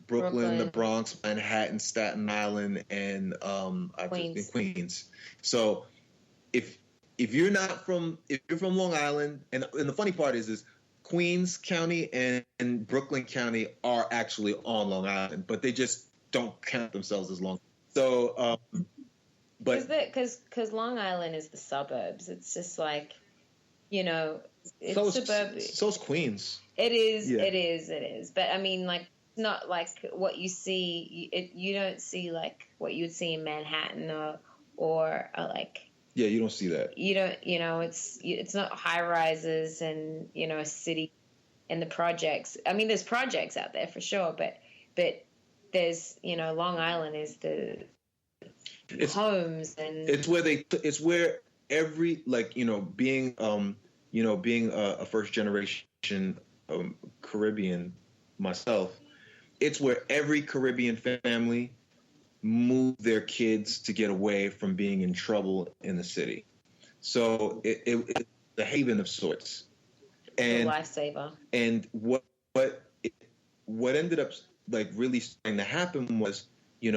Brooklyn, the Bronx, Manhattan, Staten Island, and Queens. So if you're from Long Island, and the funny part is Queens County and Brooklyn County are actually on Long Island, but they just don't count themselves as Long. So, but because Long Island is the suburbs. It's just like, it's suburban. So's Queens. It is. Yeah. It is. But I mean, like, not like what you see. You don't see like what you would see in Manhattan or like. Yeah, you don't see that. You don't, it's not high rises and, a city and the projects. I mean, there's projects out there for sure, but there's, Long Island is it's homes and it's where every, like, being a first generation Caribbean myself, it's where every Caribbean family move their kids to get away from being in trouble in the city. So it's a haven of sorts. And a lifesaver. And what ended up like really starting to happen was, they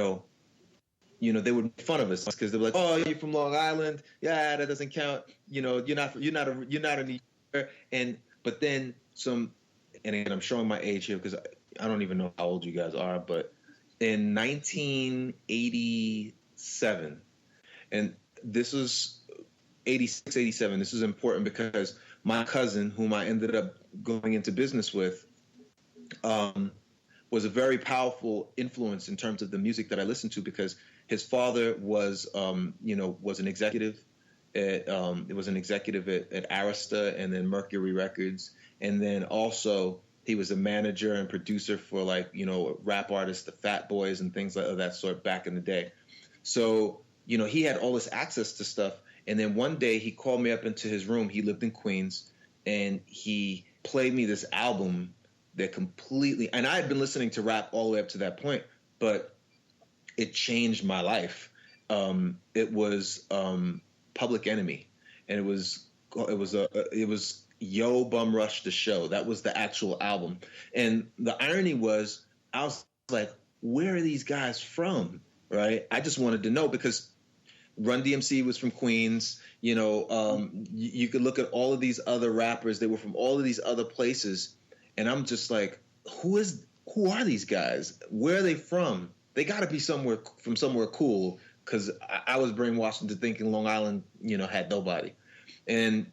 would make fun of us because they were like, "Oh, you're from Long Island? Yeah, that doesn't count. You're not a New Yorker." But then and again, I'm showing my age here because I don't even know how old you guys are, but in 1987, and this was 86, 87. This is important because my cousin, whom I ended up going into business with, was a very powerful influence in terms of the music that I listened to, because his father was, was an executive. It was an executive at Arista and then Mercury Records, and then also he was a manager and producer for rap artists, the Fat Boys and things of that sort back in the day. So he had all this access to stuff. And then one day he called me up into his room. He lived in Queens, and he played me this album that completely, and I had been listening to rap all the way up to that point, but it changed my life. It was Public Enemy, and it was Yo Bum Rush the Show. That was the actual album. And the irony was, I was like, where are these guys from? Right? I just wanted to know, because Run DMC was from Queens. You could look at all of these other rappers. They were from all of these other places. And I'm just like, who are these guys? Where are they from? They got to be somewhere cool, because I was brainwashed into thinking Long Island, had nobody. And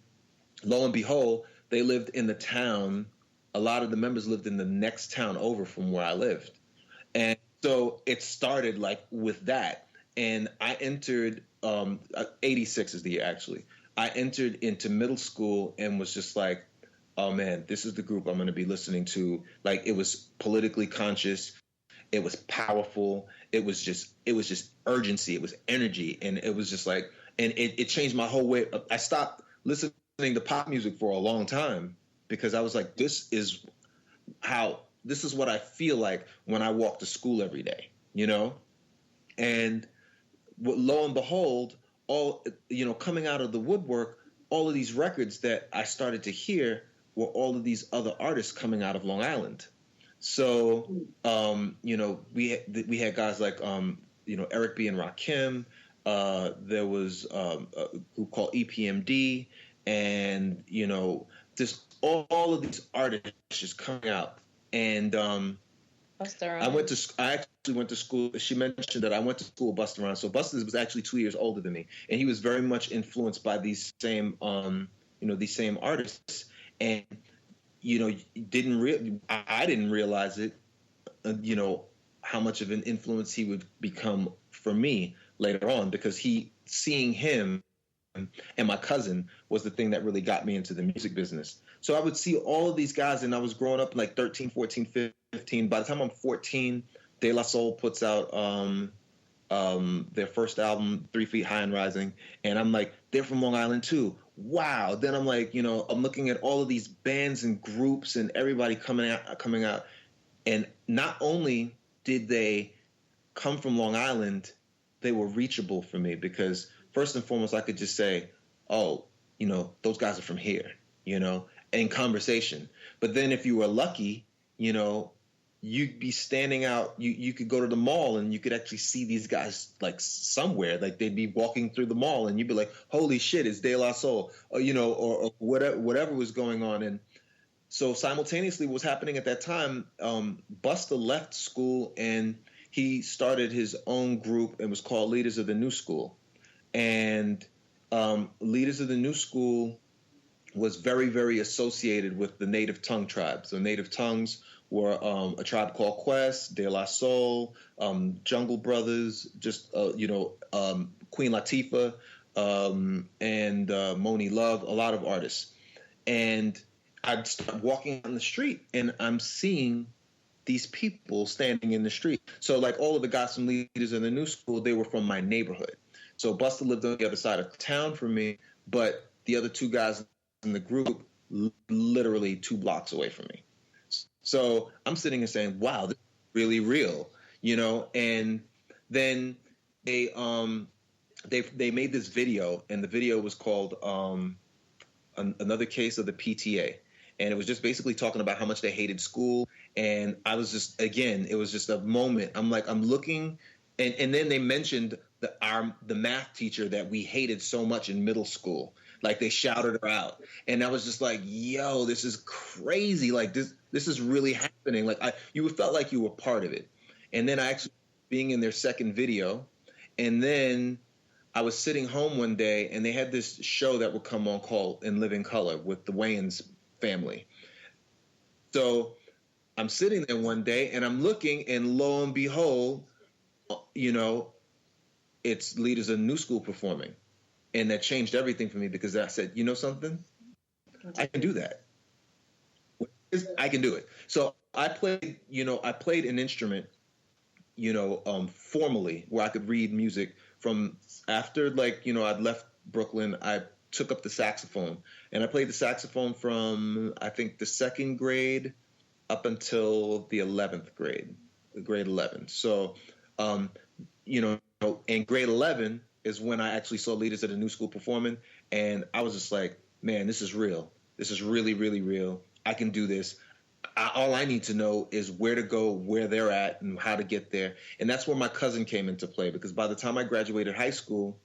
lo and behold, they lived in the town. A lot of the members lived in the next town over from where I lived. And so it started with that. And I entered, 86 is the year, actually. I entered into middle school and was just like, oh man, this is the group I'm going to be listening to. It was politically conscious. It was powerful. It was just urgency. It was energy. And it was just and it changed my whole way. I stopped listening to pop music for a long time, because I was like, this is what I feel like when I walk to school every day, And lo and behold, coming out of the woodwork, all of these records that I started to hear were all of these other artists coming out of Long Island. So, we had guys like, Eric B. and Rakim. There was a group called EPMD, and, just all of these artists just coming out. And Busta I actually went to school. She mentioned that I went to school with Busta Rhymes. So Busta was actually 2 years older than me, and he was very much influenced by these same artists. And I didn't realize it, how much of an influence he would become for me later on, because seeing him and my cousin was the thing that really got me into the music business. So I would see all of these guys, and I was growing up 13, 14, 15. By the time I'm 14, De La Soul puts out their first album, 3 Feet High and Rising, and I'm like, they're from Long Island too. Wow. Then I'm like, I'm looking at all of these bands and groups and everybody coming out. And not only did they come from Long Island, they were reachable for me, because first and foremost, I could just say, oh, those guys are from here, in conversation. But then if you were lucky, you'd be standing out. You could go to the mall and you could actually see these guys somewhere. They'd be walking through the mall and you'd be like, holy shit, it's De La Soul, or whatever was going on. And so simultaneously what was happening at that time, Busta left school and he started his own group. It was called Leaders of the New School. And Leaders of the New School was very, very associated with the Native Tongue tribes. So Native Tongues were a tribe called Quest, De La Soul, Jungle Brothers, Queen Latifah, and Moni Love, a lot of artists. And I'd start walking on the street and I'm seeing these people standing in the street. So all of the guys from Leaders of the New School, they were from my neighborhood. So Busta lived on the other side of town from me, but the other two guys in the group literally 2 blocks away from me. So I'm sitting and saying, wow, this is really real, and then they made this video, and the video was called Another Case of the PTA. And it was just basically talking about how much they hated school. And I was just, again, it was just a moment. I'm looking, and then they mentioned the math teacher that we hated so much in middle school. Like they shouted her out, and I was just like, "Yo, this is crazy! Like this is really happening!" Like you felt like you were part of it. And then I actually being in their second video, and then I was sitting home one day, and they had this show that would come on called In Living Color with the Wayans family. So I'm sitting there one day, and I'm looking, and lo and behold, you know, it's Leaders of New School performing. And that changed everything for me because I said, you know something? I can do that. I can do it. So I played an instrument, formally where I could read music from after, I'd left Brooklyn. I took up the saxophone, and I played the saxophone from, I think, the second grade up until the 11th grade, grade 11. So, in grade 11 is when I actually saw Leaders of the New School performing, and I was just like, man, this is real. This is really, really real. I can do this. All I need to know is where to go, where they're at, and how to get there. And that's where my cousin came into play, because by the time I graduated high school,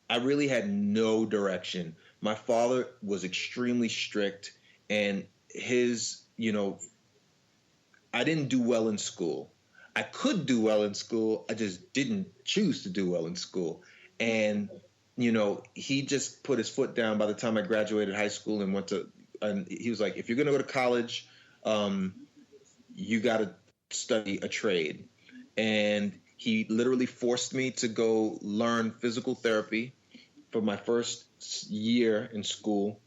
I really had no direction. My father was extremely strict, and I didn't do well in school. I could do well in school. I just didn't choose to do well in school. And, he just put his foot down by the time I graduated high school and he was like, if you're going to go to college, you got to study a trade. And he literally forced me to go learn physical therapy for my first year in school.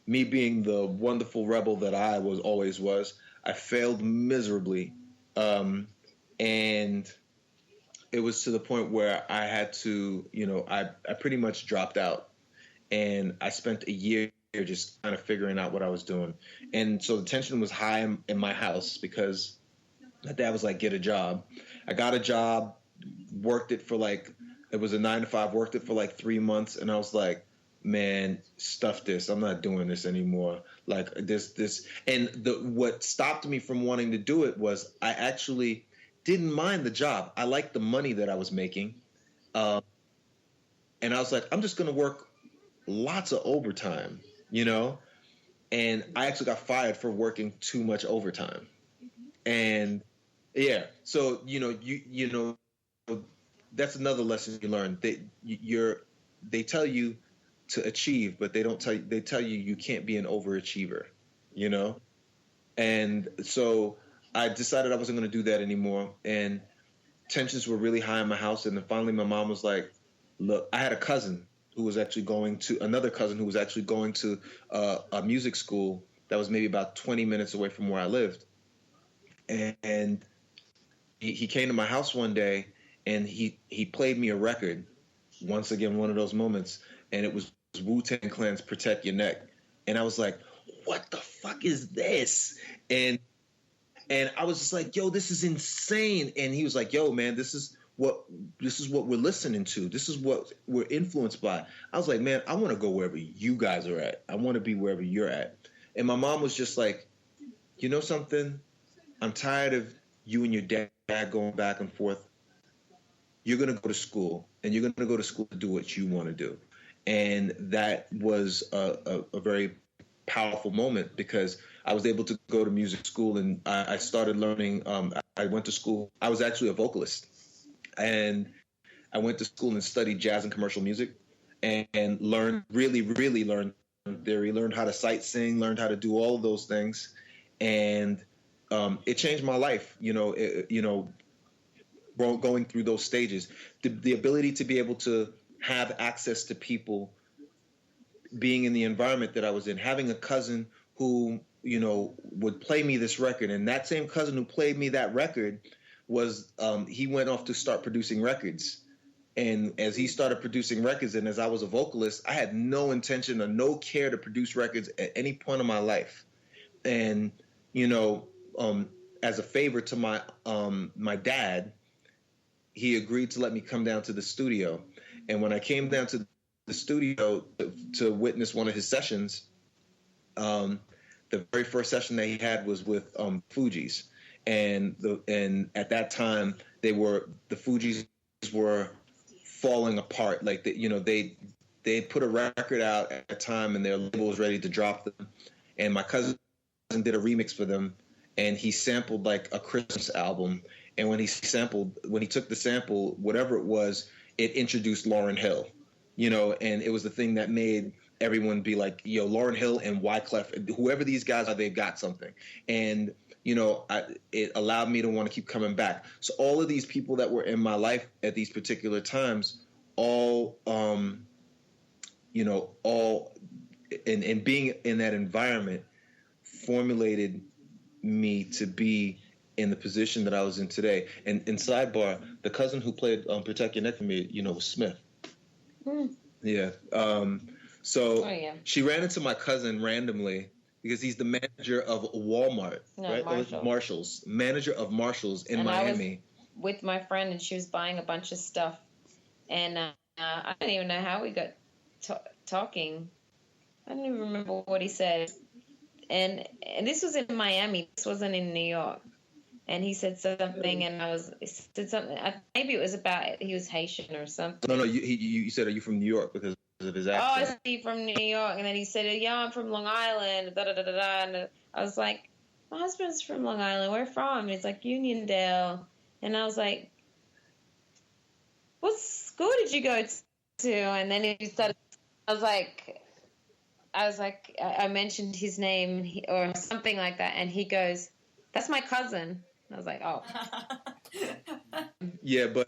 Me being the wonderful rebel that I always was, I failed miserably. And it was to the point where I had to, I pretty much dropped out, and I spent a year just kind of figuring out what I was doing. And so the tension was high in my house because my dad was like, get a job. I got a job, worked it for it was a 9-to-5, worked it for 3 months. And I was like, man, stuff this. I'm not doing this anymore. And what stopped me from wanting to do it was I actually didn't mind the job. I liked the money that I was making. And I was like, I'm just going to work lots of overtime, and I actually got fired for working too much overtime. And yeah, so, that's another lesson you learn. They tell you to achieve, but they tell you you can't be an overachiever, And so I decided I wasn't going to do that anymore. And tensions were really high in my house. And then finally my mom was like, look, I had another cousin who was actually going to a music school that was maybe about 20 minutes away from where I lived. And he came to my house one day, and he played me a record. Once again, one of those moments. And it was Wu-Tang Clan's Protect Your Neck. And I was like, what the fuck is this? And I was just like, yo, this is insane. And he was like, yo, man, this is what we're listening to. This is what we're influenced by. I was like, man, I want to go wherever you guys are at. I want to be wherever you're at. And my mom was just like, you know something? I'm tired of you and your dad going back and forth. You're going to go to school, and you're going to go to school to do what you want to do. And that was a very powerful moment, because I was able to go to music school, and I started learning. I went to school. I was actually a vocalist, and I went to school and studied jazz and commercial music, and learned, really learned theory, learned how to sight sing, learned how to do all of those things. And it changed my life, going through those stages. The ability to be able to have access to people, being in the environment that I was in, having a cousin who, would play me this record. And that same cousin who played me that record was, he went off to start producing records. And as he started producing records, and as I was a vocalist, I had no intention or no care to produce records at any point in my life. And, as a favor to my dad, he agreed to let me come down to the studio. And when I came down to the studio to witness one of his sessions, the very first session that he had was with Fugees. And at that time, the Fugees were falling apart. Like they put a record out at a time and their label was ready to drop them. And my cousin did a remix for them, and he sampled like a Christmas album. And when he took the sample, whatever it was, it introduced Lauryn Hill, and it was the thing that made everyone be like, yo, Lauryn Hill and Wyclef, whoever these guys are, they've got something. And, it allowed me to want to keep coming back. So all of these people that were in my life at these particular times, all and being in that environment formulated me to be in the position that I was in today. And sidebar, the cousin who played Protect Your Neck for me, was Smith. Yeah. She ran into my cousin randomly because he's the manager of Walmart, right? Marshalls. Manager of Marshalls in Miami. I was with my friend, and she was buying a bunch of stuff. And I don't even know how we got talking. I don't even remember what he said. And this was in Miami. This wasn't in New York. And he said something, and he said something. Maybe it was about he was Haitian or something. No. You said, are you from New York because of his accent? Oh, I see, from New York. And then he said, yeah, I'm from Long Island. Da da da da da. And I was like, my husband's from Long Island. Where from? And he's like, Uniondale. And I was like, what school did you go to? And then he started. I mentioned his name or something like that, and he goes, "That's my cousin." I was like, "Oh." Yeah, but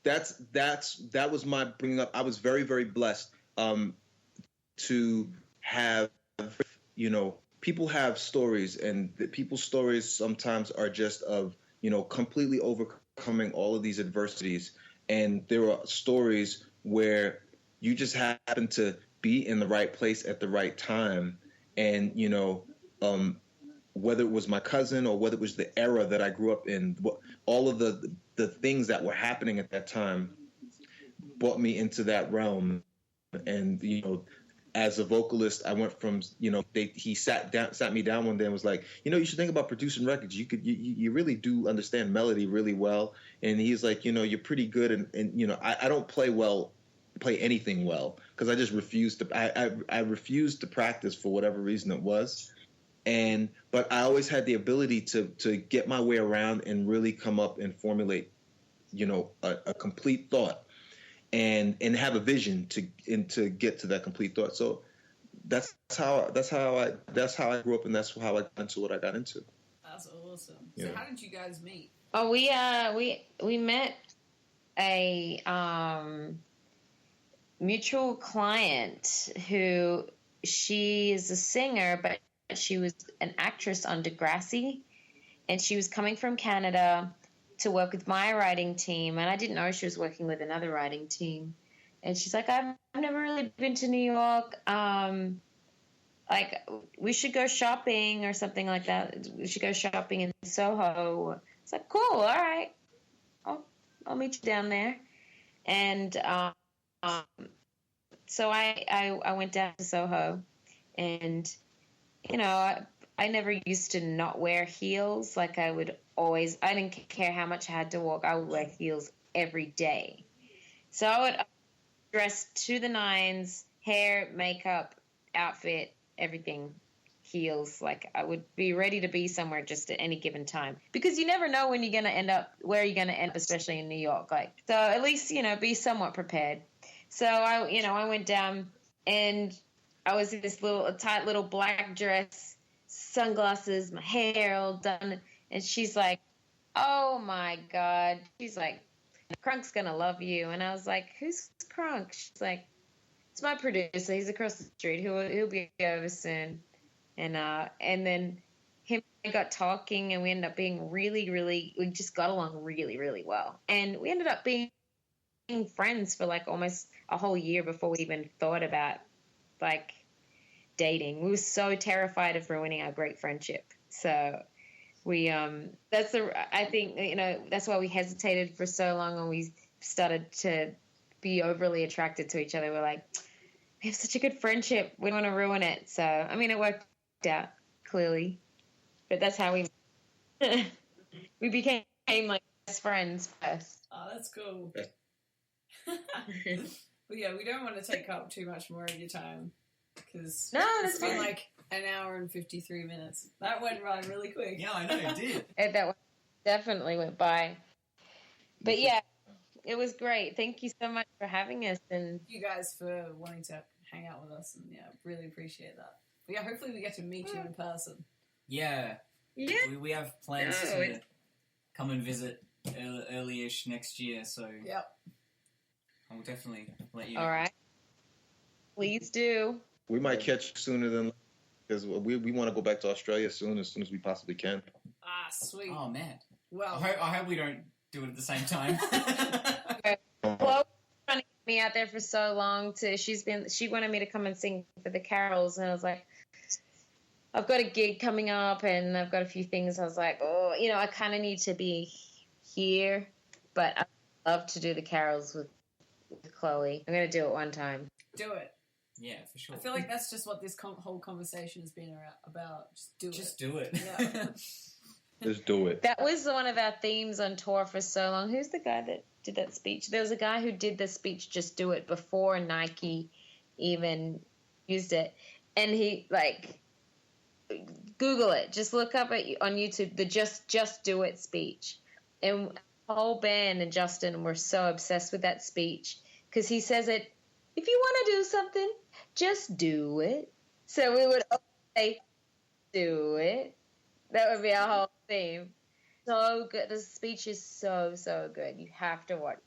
that was my bringing up. I was very, very blessed to have, people have stories, and people's stories sometimes are just of, completely overcoming all of these adversities, and there are stories where you just happen to be in the right place at the right time. And, whether it was my cousin or whether it was the era that I grew up in, all of the things that were happening at that time brought me into that realm. And, as a vocalist, I went from, he sat me down one day and was like, you should think about producing records. You really do understand melody really well. And he's like, you're pretty good. And I don't play anything well, because I just refused to. I refused to practice for whatever reason it was, but I always had the ability to get my way around and really come up and formulate, a complete thought, and have a vision to get to that complete thought. So that's how I grew up, and that's how I got into what I got into. That's awesome. So how did you guys meet? Oh, we met a mutual client who, she is a singer, but she was an actress on Degrassi, and she was coming from Canada to work with my writing team, and I didn't know she was working with another writing team. And she's like, I've never really been to New York. We should go shopping or something like that. We should go shopping in Soho. It's like, cool, all right. I'll meet you down there. And so I went down to Soho, and, I never used to not wear heels. Like, I didn't care how much I had to walk. I would wear heels every day. So I would dress to the nines, hair, makeup, outfit, everything, heels. Like, I would be ready to be somewhere just at any given time, because you never know when you're going to end up, where you're going to end up, especially in New York. Like, so at least, be somewhat prepared. So I went down, and I was in this tight little black dress, sunglasses, my hair all done. And she's like, oh my God. She's like, Krunk's going to love you. And I was like, who's Krunk? She's like, it's my producer. He's across the street. He'll be over soon. And then him and I got talking, and we ended up being really, really, we just got along really, really well. And we ended up being friends for like almost a whole year before we even thought about like dating. We were so terrified of ruining our great friendship. So we, I think, that's why we hesitated for so long, and we started to be overly attracted to each other. We're like, we have such a good friendship. We don't want to ruin it. So, I mean, it worked out clearly, but that's how we became like best friends first. Oh, that's cool. Yeah. Well, yeah, we don't want to take up too much more of your time because No, it's that's been fine. like an hour and 53 minutes. That went by really quick. Yeah, I know, it did. That one definitely went by. But yeah, it was great. Thank you so much for having us. And You guys for wanting to hang out with us, and yeah, really appreciate that. But yeah, hopefully we get to meet you in person. Yeah, yeah, we have plans No, to it's- come and visit early-ish next year, so Yep. I'll definitely let you know. all right. Please do. We might catch you sooner than because we want to go back to Australia as soon as we possibly can. Ah, sweet. Oh, man. Well, I hope we don't do it at the same time. Chloe trying to get me out there for so long. She wanted me to come and sing for the carols, and I was like, I've got a gig coming up, and I've got a few things. I was like, oh, I kind of need to be here, but I love to do the carols with Chloe. I'm gonna do it one time. do it. Yeah, for sure. I feel like that's just what this whole conversation has been about. Just do it. Just do it. Yeah. Just do it. That was one of our themes on tour for so long. Who's the guy that did that speech? There was a guy who did the speech, Just Do It, before Nike even used it. And he, Google it. Just look up on YouTube the Just Do It speech. And the whole band and Justin were so obsessed with that speech because he says it, if you want to do something, just do it. So we would always say, do it. That would be our whole theme. So good. The speech is so, so good. You have to watch.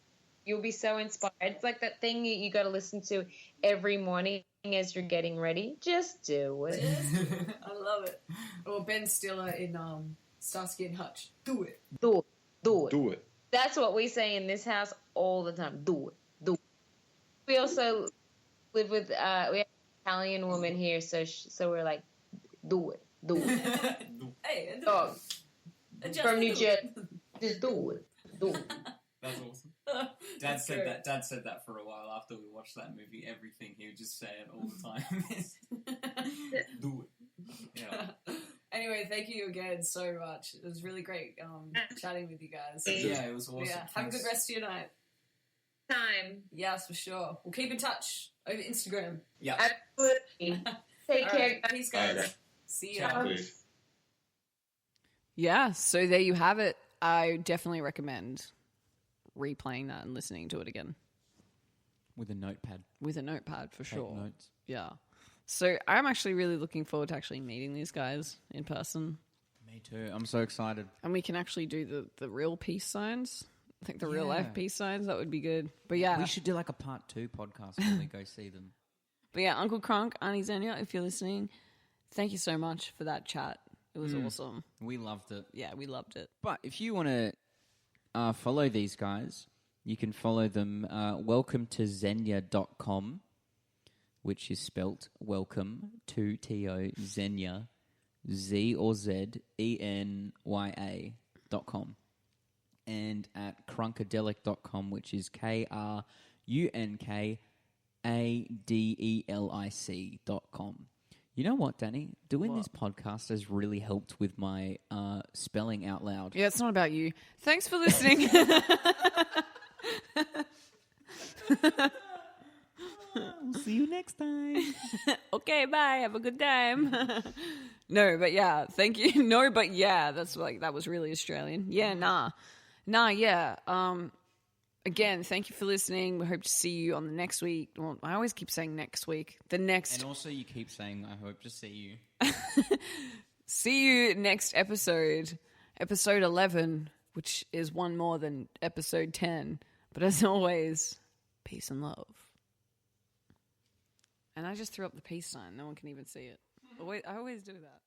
You'll be so inspired. It's like that thing you got to listen to every morning as you're getting ready. Just do it. I love it. Or Ben Stiller in Starsky and Hutch. Do it. Do it. Do it. Do it. That's what we say in this house all the time. Do it. Do it. We also live with, we have an Italian woman here, so we're like, do it. Do it. Hey, do Oh, it. Just from do New it. Jersey. Just do it. Do it. That's awesome. Dad That's said great. that. Dad said that for a while after we watched that movie. Everything he would just say it all the time. Do it. Yeah. Anyway, thank you again so much. It was really great chatting with you guys. Yeah, it was awesome. Yeah, have a good rest of your night. Time. Yes, for sure. We'll keep in touch over Instagram. Yeah. Absolutely. Take All care. right, peace, guys. Alright. See you. Ciao. Please. Yeah, so there you have it. I definitely recommend replaying that and listening to it again With a notepad. with a notepad for Take sure. notes. Yeah. So I'm actually really looking forward to actually meeting these guys in person. Me too. I'm so excited. And we can actually do the real peace signs. I think the real life Yeah. peace signs, that would be good. But yeah. We should do like a part 2 podcast when we go see them. But yeah, Uncle Krunk, Auntie Zenya, if you're listening, thank you so much for that chat. It was awesome. We loved it. Yeah, we loved it. But if you want to follow these guys, you can follow them welcome to Zenya.com, which is spelt welcome to T-O Zenya, Z or Z, ENYA.com. And at Krunk-a-Delic.com, which is KRUNKADELIC.com. You know what, Danny? Doing this podcast has really helped with my spelling out loud. Yeah, it's not about you. Thanks for listening. We'll see you next time. Okay, bye. Have a good time. No, but yeah, thank you. No, but yeah, that's like, that was really Australian. Yeah, nah, yeah. Again, thank you for listening. We hope to see you on the next week. Well, I always keep saying next week. The next. And also, you keep saying, I hope to see you. See you next episode, episode 11, which is one more than episode 10. But as always, peace and love. And I just threw up the peace sign. No one can even see it. I always do that.